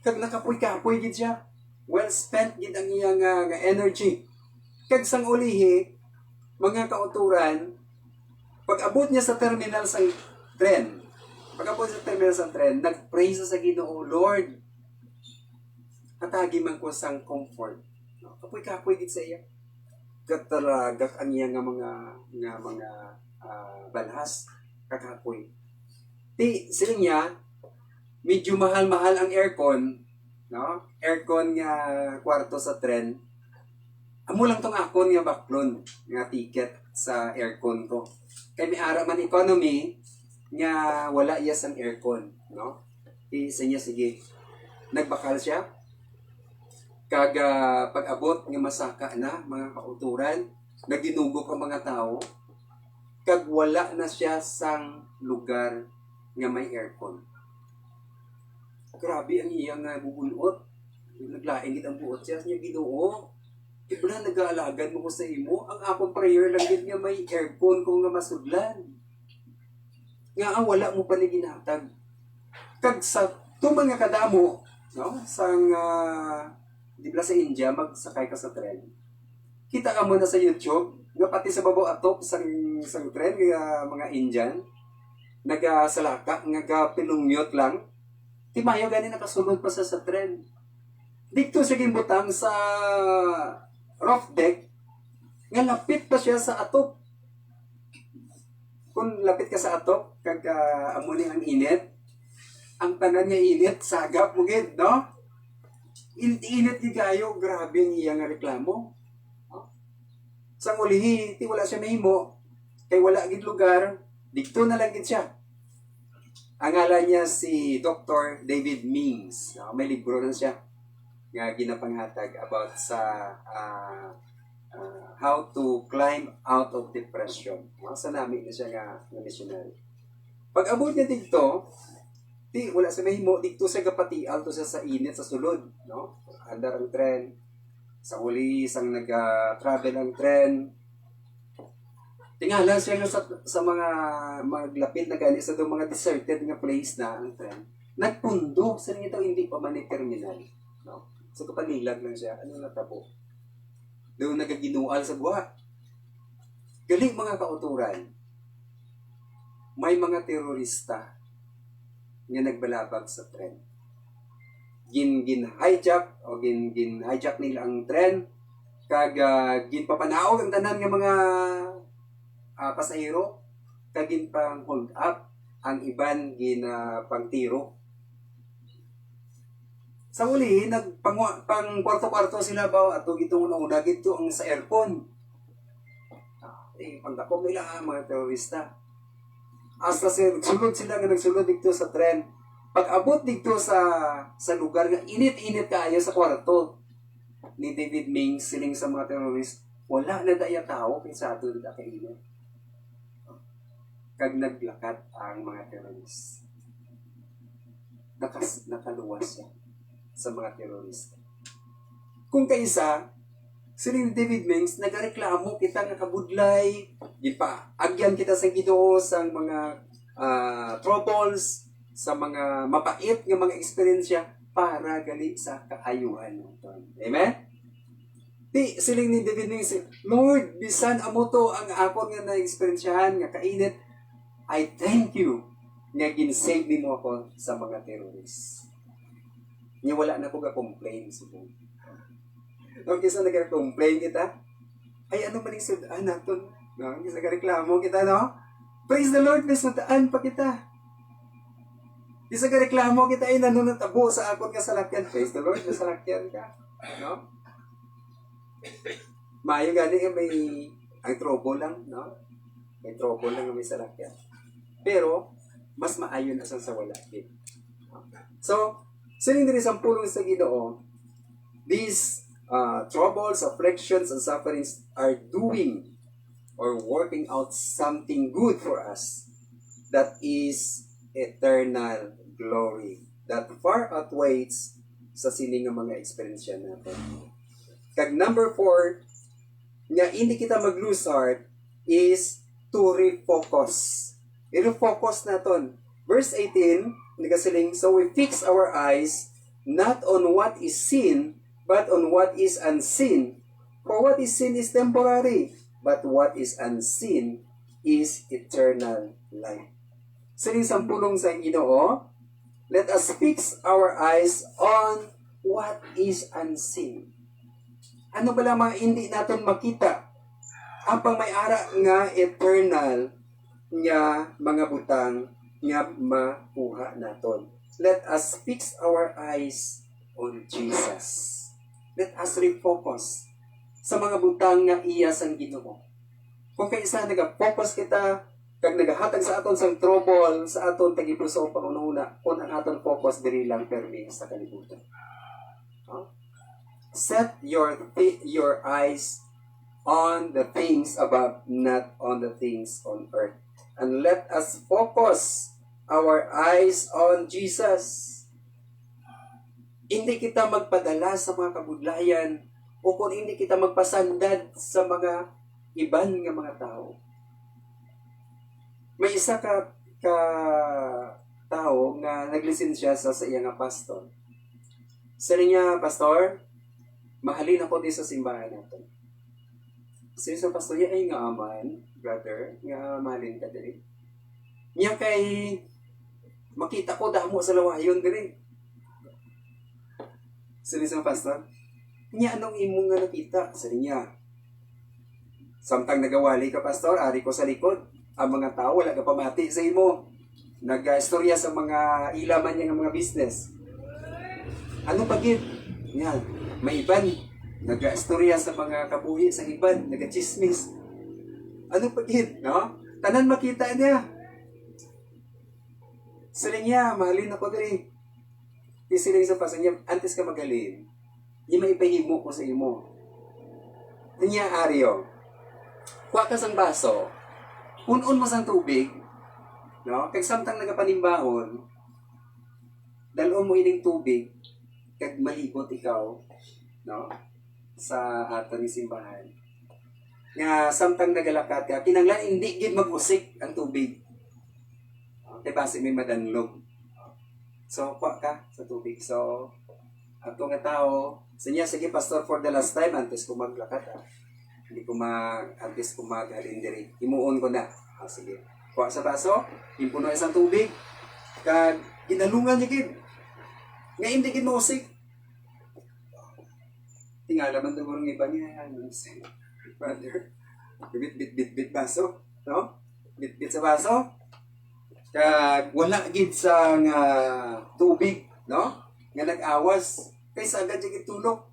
B: kag nakapoy-kapoy gid siya. Well spent gid ang iyang nga energy. Kag sang ulihi, mga kauturan, pag-abot niya sa terminal sa tren, nag-pray sa Ginoo, Lord, atagi man ko sang comfort. No? Kapoy-kapoy gid sa iya. Katalagak ang iya nga mga balhas kakapoy. Siling niya, medyo mahal-mahal ang aircon, no? Aircon nga kwarto sa tren. Amo lang tong akon nga baklon nga ticket sa aircon ko. Kay may ara man economy nga wala iya sang aircon, no? Sa niya sige. Nagbakal siya. Kag pag-abot nga masaka na mga kauturan, nagdinugok ang mga tao. Kag wala na siya sang lugar nga may aircon. Grabe ang iyang bubulot. Naglaing gid ang buot siya niya Ginoo. Ibla nag-aalagad mo ko sa imo. Ang akong prayer lang gid nga may aircon kung nga masudlan. Nga wala mo pa ni ginatag. Kag sa tumang nga kadamo, no? Sang di ba sa India magsakay ka sa tren. Kita ka mo na sa YouTube, nga pati sa babaw atop sang tren nga mga Indian nagasalaka nga pilungyot lang. Timayo gani nakasulod pa sa tren. Dito siya gimbutang sa roof deck nga lapit pa siya sa atop. Kung lapit ka sa atop, kag amo ni ang init, ang tanan niya init, sagap mo gid, no? Init di kayo, grabe ang iyang reklamo. Sang ulihi, ti wala siya mahimo, kay wala gid lugar, dito na lang gid siya. Ang ngalan niya si Dr. David Mings. May libro na siya nga ginapanghatag about sa how to climb out of depression. Sa namin na siya nga missionary. Pag abot niya dito, wala sa mahimo, dito sa gapati, alto siya sa init, sa sulod. No? Andar ang tren. Sa uli, isang nag-travel ang tren. Tingala siya nga sa mga maglapit na gani, sa mga deserted nga place na ang tren. Nagpundo. Sa nito, hindi pa man terminal. No? So kapanilag lang siya. Ano natabo? Doon nagaginual sa buha. Gali mga kauturan, may mga terorista nga nagbalabag sa tren. Gin-hijack o gin-hijack nila ang tren, kag ginpapanaog ang tanan nga mga pasahero, kag ginpang hold up ang iban pangtiro. Sa uli, pang kwarto-kwarto sila ba ato gitong una gito ang sa aircon. Pangdakom nila mga terorista. Hasta nagsulod sila nga nagsulod dito sa tren. Pag abot dito sa lugar nga init-init kaayo sa kwarto ni David Ming siling sa mga terrorist, wala na daya tao kay sa ato na kainit. Kag naglakat ang mga terrorist. Nakaluwas siya sa mga terrorist. Kung kaisa, siling David Mings, nagareklamo kita nga kabudlay, agyan kita sa Ginoo sa mga troubles, sa mga mapait nga mga eksperyensya para gali sa kaayuhan naton. Amen? Di siling ni David Mings, Lord, bisan amo to ang akon nga na-eksperyensyahan nga kainit, I thank you nga ginsave nimo ako sa mga terrorists. Nga wala na ko ga-complain siguro. Nung kisa nag-complain kita, ay ano man yung sudaan natin? No? Kisa nag-reklamo kita, no? Praise the Lord, may sudaan pa kita. Kisa nag-reklamo kita, ay nanunatabo sa akon ka salakyan. Praise the Lord, may salakyan ka. No? Maayo gani may ang trouble lang, no? May trouble lang may salakyan. Pero, mas maayo na sa wala. So, siling din isang pulong sa Ginoo, these troubles, afflictions, and sufferings are doing or working out something good for us that is eternal glory that far outweighs sa sining nga mga experience natin. Kag number 4, nga hindi kita mag-lose heart is to refocus. I-refocus naton. Verse 18, nagasiling, so we fix our eyes not on what is seen, but on what is unseen. For what is seen is temporary, but what is unseen is eternal life. Siling sampulong sa Ginoo, let us fix our eyes on what is unseen. Ano ba lang mga hindi natin makita? Apang may ara nga eternal nga mga butang nga makuha naton. Let us fix our eyes on Jesus. Let us refocus sa mga butang nga iya sang Ginoo. Kung kaisa nag-focus kita, kag nagahatag sa aton sang trouble, sa aton tagipuso pangununa, kung ang aton focus diri lang permi sa kalibutan. Set your eyes on the things above, not on the things on earth. And let us focus our eyes on Jesus. Hindi kita magpadala sa mga kabudlayan o kung hindi kita magpasandad sa mga iban nga mga tao. May isa ka tao nga naglisensya sa iyang pastor. Sabi niya, Pastor, mahalin ako din sa simbahan natin. Sabi sa pastor niya, ay nga aman, brother, nga mahalin ka din. Niya kay makita ko damo sa lawayon din. Sabi sa pastor, niya anong imong nga nakita? Sabi niya, samtang nagawali ka, pastor, ari ko sa likod. Ang mga tao, wala ka pamati sa imo. Nag-istorya sa mga ilaman niya ng mga business. Ano pagit? Yan, may iban. Nag-istorya sa mga kabuhi sa iban. Nag-chismis. Ano pagit? No? Tanan makita niya. Sila niya, mahalin ako diri. Isiling sa paso niya, antes ka magaling, di maipahimo ko sa imo. Niya, Aryo, kuha ka sang baso, punon mo sang tubig, no? Kag samtang nagapanimbahon, dalon mo ining tubig, kag malibot ikaw, no? Sa aton ni simbahan. Nga samtang nagalakat ka, kinanglan hindi gid mag-usik ang tubig. Kaya base may madanlog. So, kuha ka sa tubig. So, ato nga tao, sa niya, sige pastor, for the last time, antes ko maglakat. Hindi ko at least kung mag-halindiri. Imuon ko na. Sige. Kuha sa baso, impuno isang tubig, kag ginalungan niya gid. Nga hindi gid mausik. Tingala man daw ng iba niya. Brother, bit baso. No? Bit sa baso. Kag wala gid sa nga tubig. No? Nga nag-awas. Kaysa agad niya gid tulog.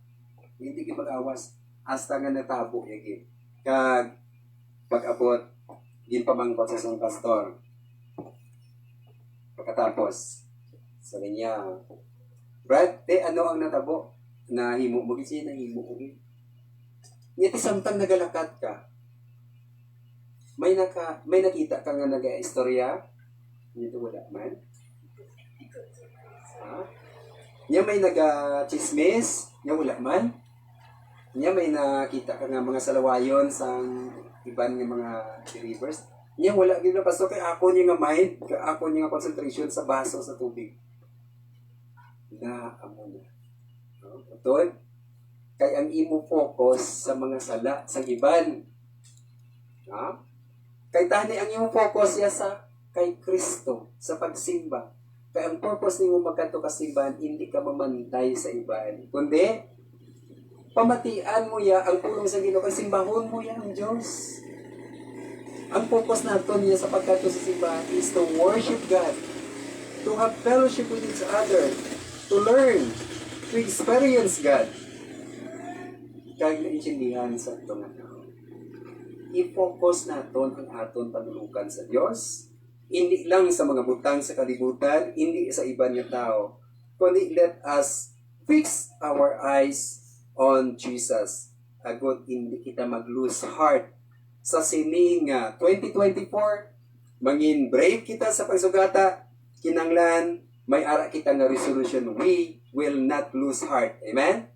B: Hindi gid mag-awas. Hasta nga natabo niya gid. Kag pag-abot, ginpamangkot sa isang pastor. Pagkatapos, sabi niya, Brad, ano ang natabo? Nahimo mo kasi nahimo ko. Ngiti samtang nagalakat ka, may nakita ka nga naga-istorya? Dito wala man? Ha? Niya may naga-chismis? Niya wala man? Niya may nakita ka nga mga salawayon sa iban nga mga believers? Niya wala gid na pastor kay ako niya nga mind, kay ako niya nga concentration sa baso sa tubig. Na amo na. No? Utod, kay ang imo focus sa mga sala sa iban. Ha? Kay tani ang imo focus ya sa kay Kristo sa pagsimba. Kay ang purpose nimo magkanto ka simbahan hindi ka mamantay sa iban, kundi pamatian mo ya ang pulong sa Ginoo kay simbahon mo ya ang Dios. Ang focus natin niya sa pagkanto sa simbahan is to worship God, to have fellowship with each other, to learn, to experience God. Kaya naintindihan sa ito nga tao. I-focus natin ang aton panulukan sa Diyos, hindi lang sa mga butang sa kalibutan, hindi sa iban nga tao, kundi let us fix our eyes on Jesus. Agot hindi kita mag-lose heart sa sining 2024, mangin brave kita sa pagsugata, kinanglan, may ara kita nga resolution, we will not lose heart. Amen?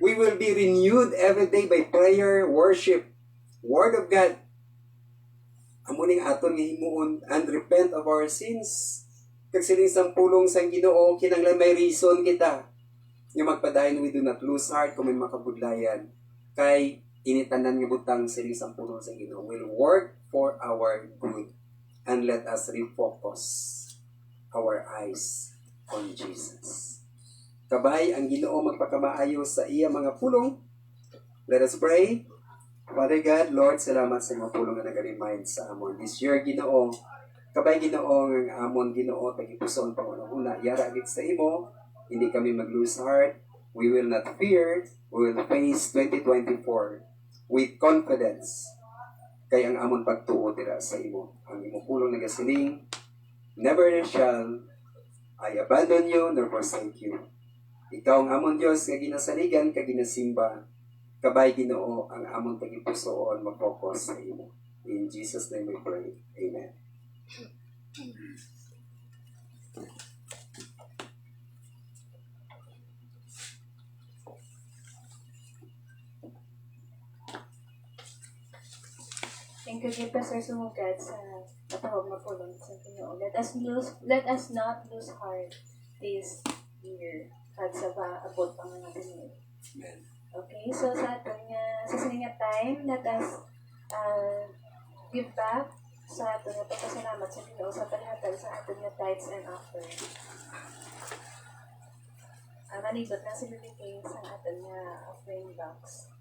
B: We will be renewed every day by prayer, worship, Word of God. Amuning aton nga himuon and repent of our sins. Kag sining sang pulong sang Ginoo, kinanglan may reason kita nga magpadayon we do not lose heart kung may makabudlayan. Kay initanan nga butang sining sang pulong sang Ginoo will work for our good, and let us refocus our eyes on Jesus. Kabay ang Ginoo magpakamaayo sa iya mga pulong. Let us pray. Father God, Lord, salamat sa mga pulong na nag-remind sa amon. This year, Ginoo, kabay Ginoo ang amon, Ginoo, tagipuson pangunahuna. Yara agit sa imo, hindi kami mag-lose heart. We will not fear. We will face 2024 with confidence. Kay ang amon pagtuo tira sa imo. Ang imo pulong nagasiling, never shall I abandon you nor forsake you. Ikaw ang amon Diyos nga ginasaligan ka ginasimba. Kabay Ginoo ang amon tagipusoon mag-focus sa imo. In Jesus' name we pray. Amen.
A: Thank you, kay Pastor Sumugad sa patawag na pulong sa Ginoo. Let us not lose heart this year at sa paabot ang mga Ginoo.
B: Amen.
A: Okay, so sa ating sa siningat time, let us give back sa ating pagpasalamat sa Ginoo sa panhatag sa ating tithes and offering. Malibot na si Baby King sa ating offering box.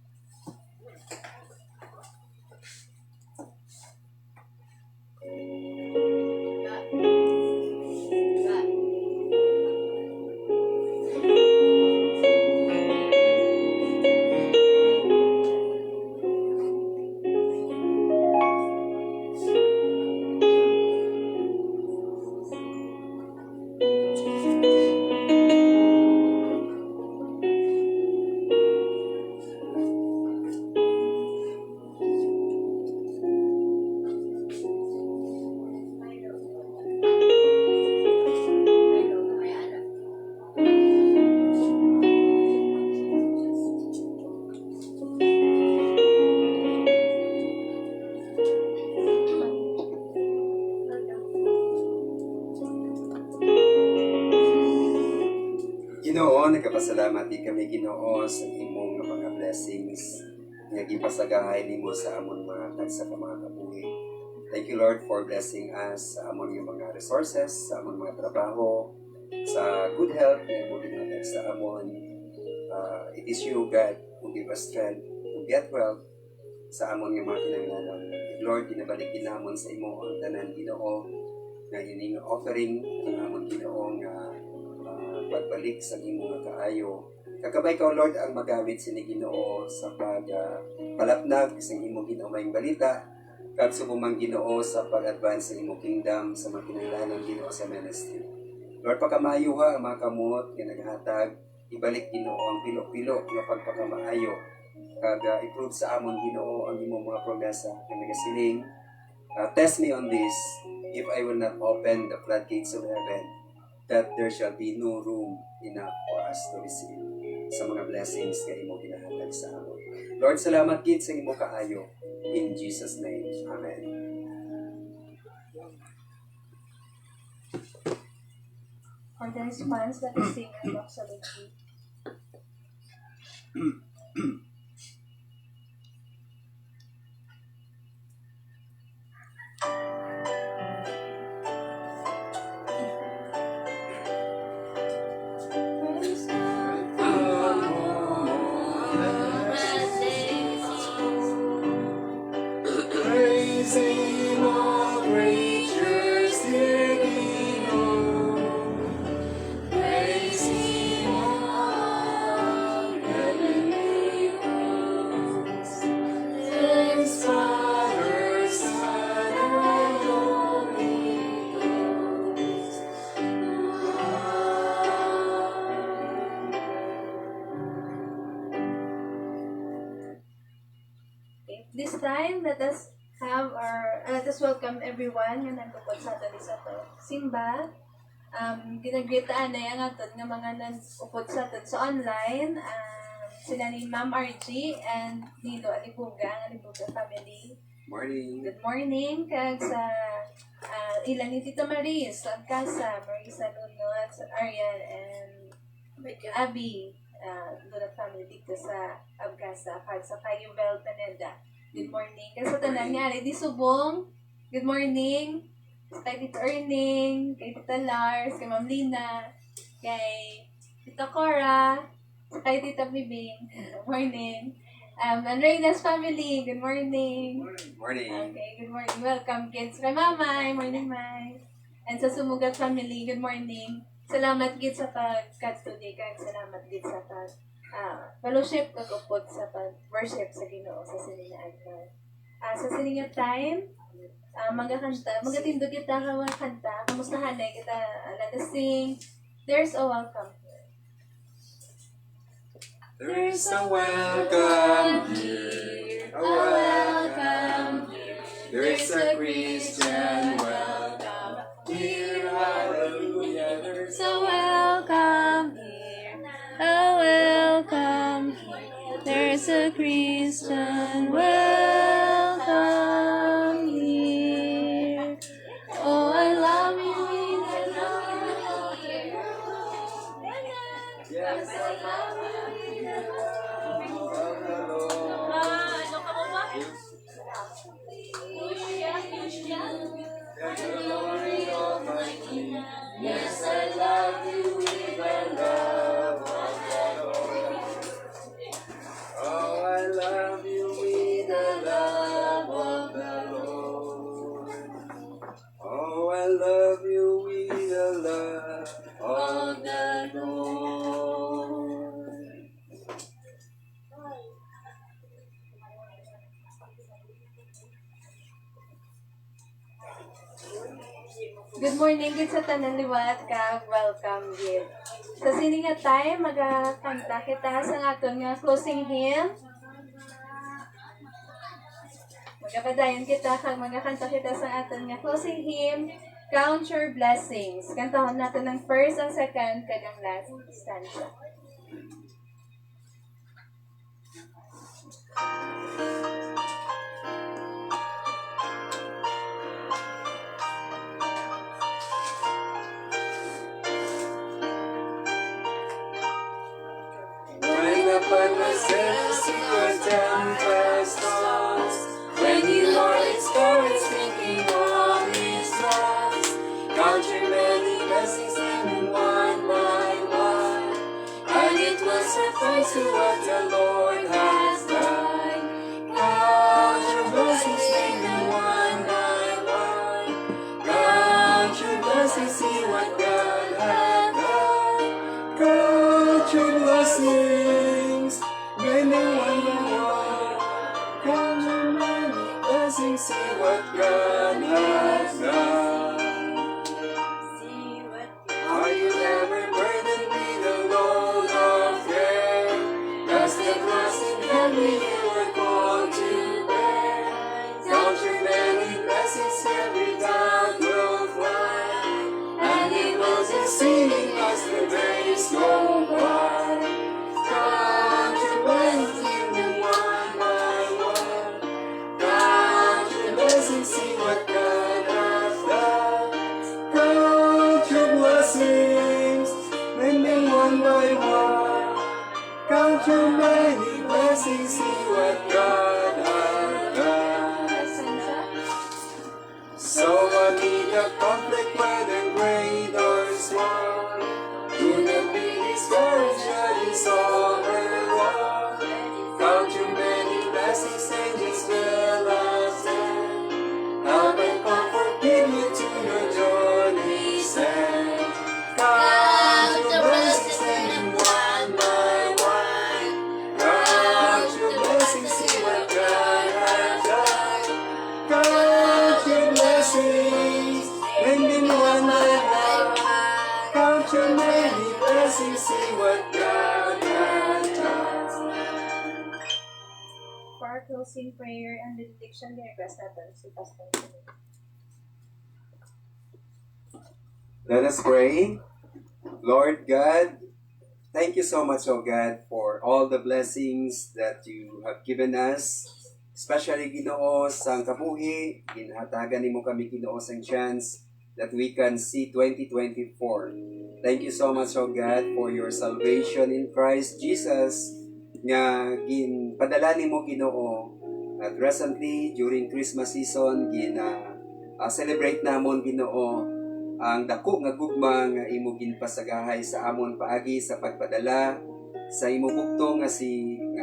A: Ginoo, nagkapasalamat di kami Ginoo sa imong mga blessings.
B: nga gipasagahay nimo sa amon mga tagsa ka mga kabuhi. Thank you, Lord, for blessing us sa amon yung mga resources, sa amon mga trabaho, sa good health na mo ginatag sa amon. It is you, God, who give us strength to get well sa amon nga mga kinahanglanon. Lord, ginabalik ginamon sa imo ang tanan Ginoo nga ining offering ang amon Ginoo nga pagbalik sa imo nga kaayo. Kakabay ka, Lord, ang magamit sini Ginoo sa palapnag sa imo ginamayng balita kag subumang Ginoo sa pag-advance sa imo kingdom sa mga kinahanglanon Ginoo sa ministry. Lord, pagkamayuha ang mga kamot nga naghatag, ibalik Ginoo ang pilo-pilo nga pagpakamaayo kag i-prove sa amon Ginoo ang imong mga promesa nga nagasiling. Test me on this, if I will not open the floodgates of heaven, that there shall be no room enough for us to receive sa mga blessings nga imo ginahatag sa amon. Lord, salamat gid sa imo kaayo. In Jesus' name, Amen.
A: For the response, let us sing our doxology.
B: Praising all creatures, dear Ginoo. Praising all heavenly hosts. Thanks, Father, Son, and Holy Ghost.
A: Okay. This time, let us welcome everyone nga nagpupod sa atin sa to. Simba, ginagritaan na yung aton nga mga nagpupod sa aton sa online. Sila ni Ma'am RG and Nilo Alibuga, Alibuga family.
B: Morning.
A: Good morning, kag sa ilan ni Tita Maris, sa Agkasa, Marisa Lunod, sa Ariel, and Abby, Lunod family dito sa Agkasa, kag sa Kayubel, Taneda. Good morning. Kaya sa tanan nga, di subong. Good morning. Kay Tita Erning, kay Tita Lars, kay Ma'am Lina, kay Tita Cora, kay Tita Bibing. Good morning. And Reyna's family, good morning.
B: Morning.
A: Okay, good morning. Welcome kids kay Mamay. Morning, May. And sa Sumugat family, good morning. Salamat gid sa pag-cut today, kag salamat gid sa fellowship kagupod sa pag-worship sa Ginoo sa siningaan. Sa siningat time, magatindog kita ka mga kanta, kamustahan na kita, let us sing, There's a Welcome Here.
B: There's a welcome here, a welcome here. There's a Christian welcome here, hallelujah. There's
A: So welcome here, a welcome here. There's a Christian welcome here. Oh, I love you, I love you.
B: yes, I love you. Yes, I love you with the love of the Lord. Oh, I love you with the love of the Lord. Oh, I love you with the love of the Lord.
A: Good morning, gid sa tanan liwat kag welcome gid. Sa sini nga time magakanta kita sa aton nga closing hymn. Magapadayon kita kag magakanta kita sa aton nga closing hymn, Count Your Blessings. Kantahon natin ang first, ang second, kag ang last stanza.
B: When upon myself see a tempest tossed. When you are discouraged, thinking all is lost, count your many blessings naming one by one, and it will suffice you what the Lord has done. Count your blessings naming one by one. Count your blessings, see what God has done. Count your blessings, naming one by one. Count your many blessings, see what God has done. Are you ever burdened with a load of care? Does the cross in heavy you are called to bear? Count your many blessings, every doubt will fly, and it will be singing as the days go by. Count your blessings one by one. Count your blessings, see what God has done. Count your blessings, naming one by one. Count your many blessings, see what God has done. So amid the conflict, whether great or small, do not be discouraged, that is overall. Count your many blessings, angels will ascend, help and comfort give you to your journey's end. Count your blessings, naming one by one. Count your blessings, see what God has done. Count your blessings, naming one by one. Count your many blessings, see what God has done.
A: For our closing prayer and benediction, request natin si Pastor.
B: Let us pray. Lord God, thank you so much, oh God, for all the blessings that you have given us. Especially, Ginoo, sa kabuhi, ginhatagan nimo kami, Ginoo, sa chance that we can see 2024. Thank you so much, oh God, for your salvation in Christ Jesus nga ginpadala nimo, Ginoo. At recently, during Christmas season, celebrate namon, Ginoo, ang dako nga gugma nga imo ginpasagahay sa amon paagi sa pagpadala sa imo bugtong nga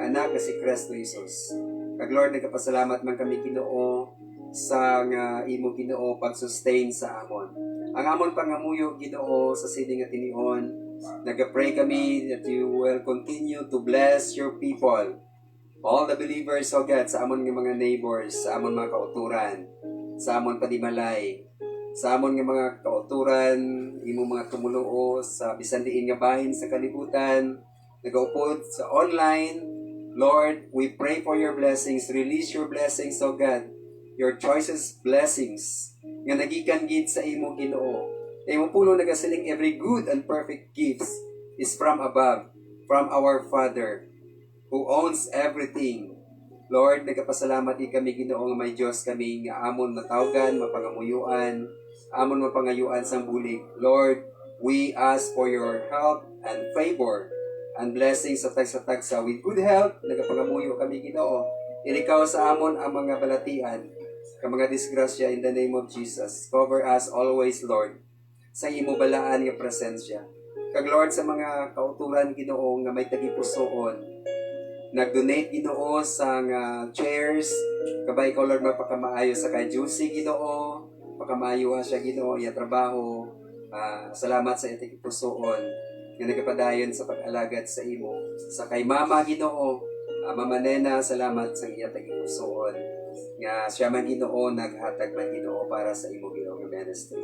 B: anak nga si Kristo Jesus. Kag Lord, nagapasalamat man kami, Ginoo, sa nga imo, Ginoo, pag-sustain sa amon. Ang amon pangamuyo, Ginoo, sa sining nga tinihon, nagapray kami that you will continue to bless your people. All the believers, oh God, sa amon nga mga neighbors, sa amon mga kauturan, sa amon padimalay, sa amon nga mga kauturan, imo mga tumuluo sa bisan diin nga bahin sa kalibutan, nagaupod sa online. Lord, we pray for your blessings. Release your blessings, oh God. Your choices blessings nga nagikan gid sa imo, Ginoo. Imo pulo nagasiling every good and perfect gifts is from above, from our Father who owns everything. Lord, nagapasalamat di kami, Ginoo, nga may Diyos kami nga amon matawgan, mapangamuyuan, amon mapangayuan sa bulig. Lord, we ask for your help and favor and blessings sa tagsa with good health. Nagapangamuyo kami, Ginoo. Ilikaw sa amon ang mga balatian, ka mga disgrasya in the name of Jesus. Cover us always, Lord, sa imo balaan nga presensya. Kag Lord, sa mga kauturan, Ginoo, nga may tagipusoon, nag-donate, Ginoo, sa chairs, kabay ikaw, Lord, mapakamaayo sa kay Juicy, Ginoo, pakamaayo siya, Ginoo, iya trabaho. Salamat sa iting pusoon nga nagapadayon sa pag-alagad sa imo. Sa kay Mama, Ginoo, Mama Nena, salamat sa iya tagipusoon nga siya man, Ginoo, naghatag man, Ginoo, para sa imo, Ginoo, nga ministry.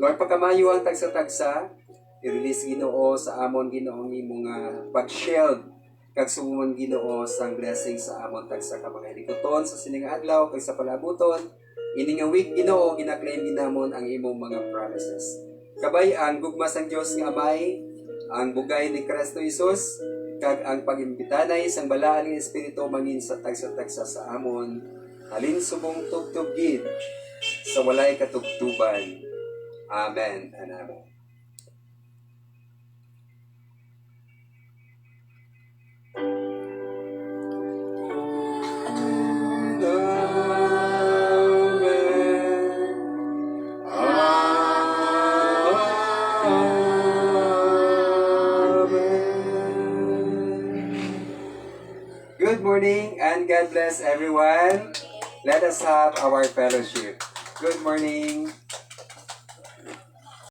B: Lord, pagkamayo ang tagsa-tagsa, i-release, Ginoo, sa amon, Ginoo, imo nga pag-shield kag sumon, Ginoo, sang blessing sa amon tagsa ka mga likuton sa sining adlaw kag sa palabuton. Ini nga week, Ginoo, gina-claim ginamon ang imong mga promises. Kabay ang gugma sang Dios nga Amay, ang bugay ni Kristo Jesus, kag ang pagimbitanay sang balaan nga Espiritu mangin sa tagsa-tagsa sa amon, halin subong tugtog gid sa walay katugtuban. Amen and amen. good morning and God bless everyone. Let us have our fellowship. Good morning.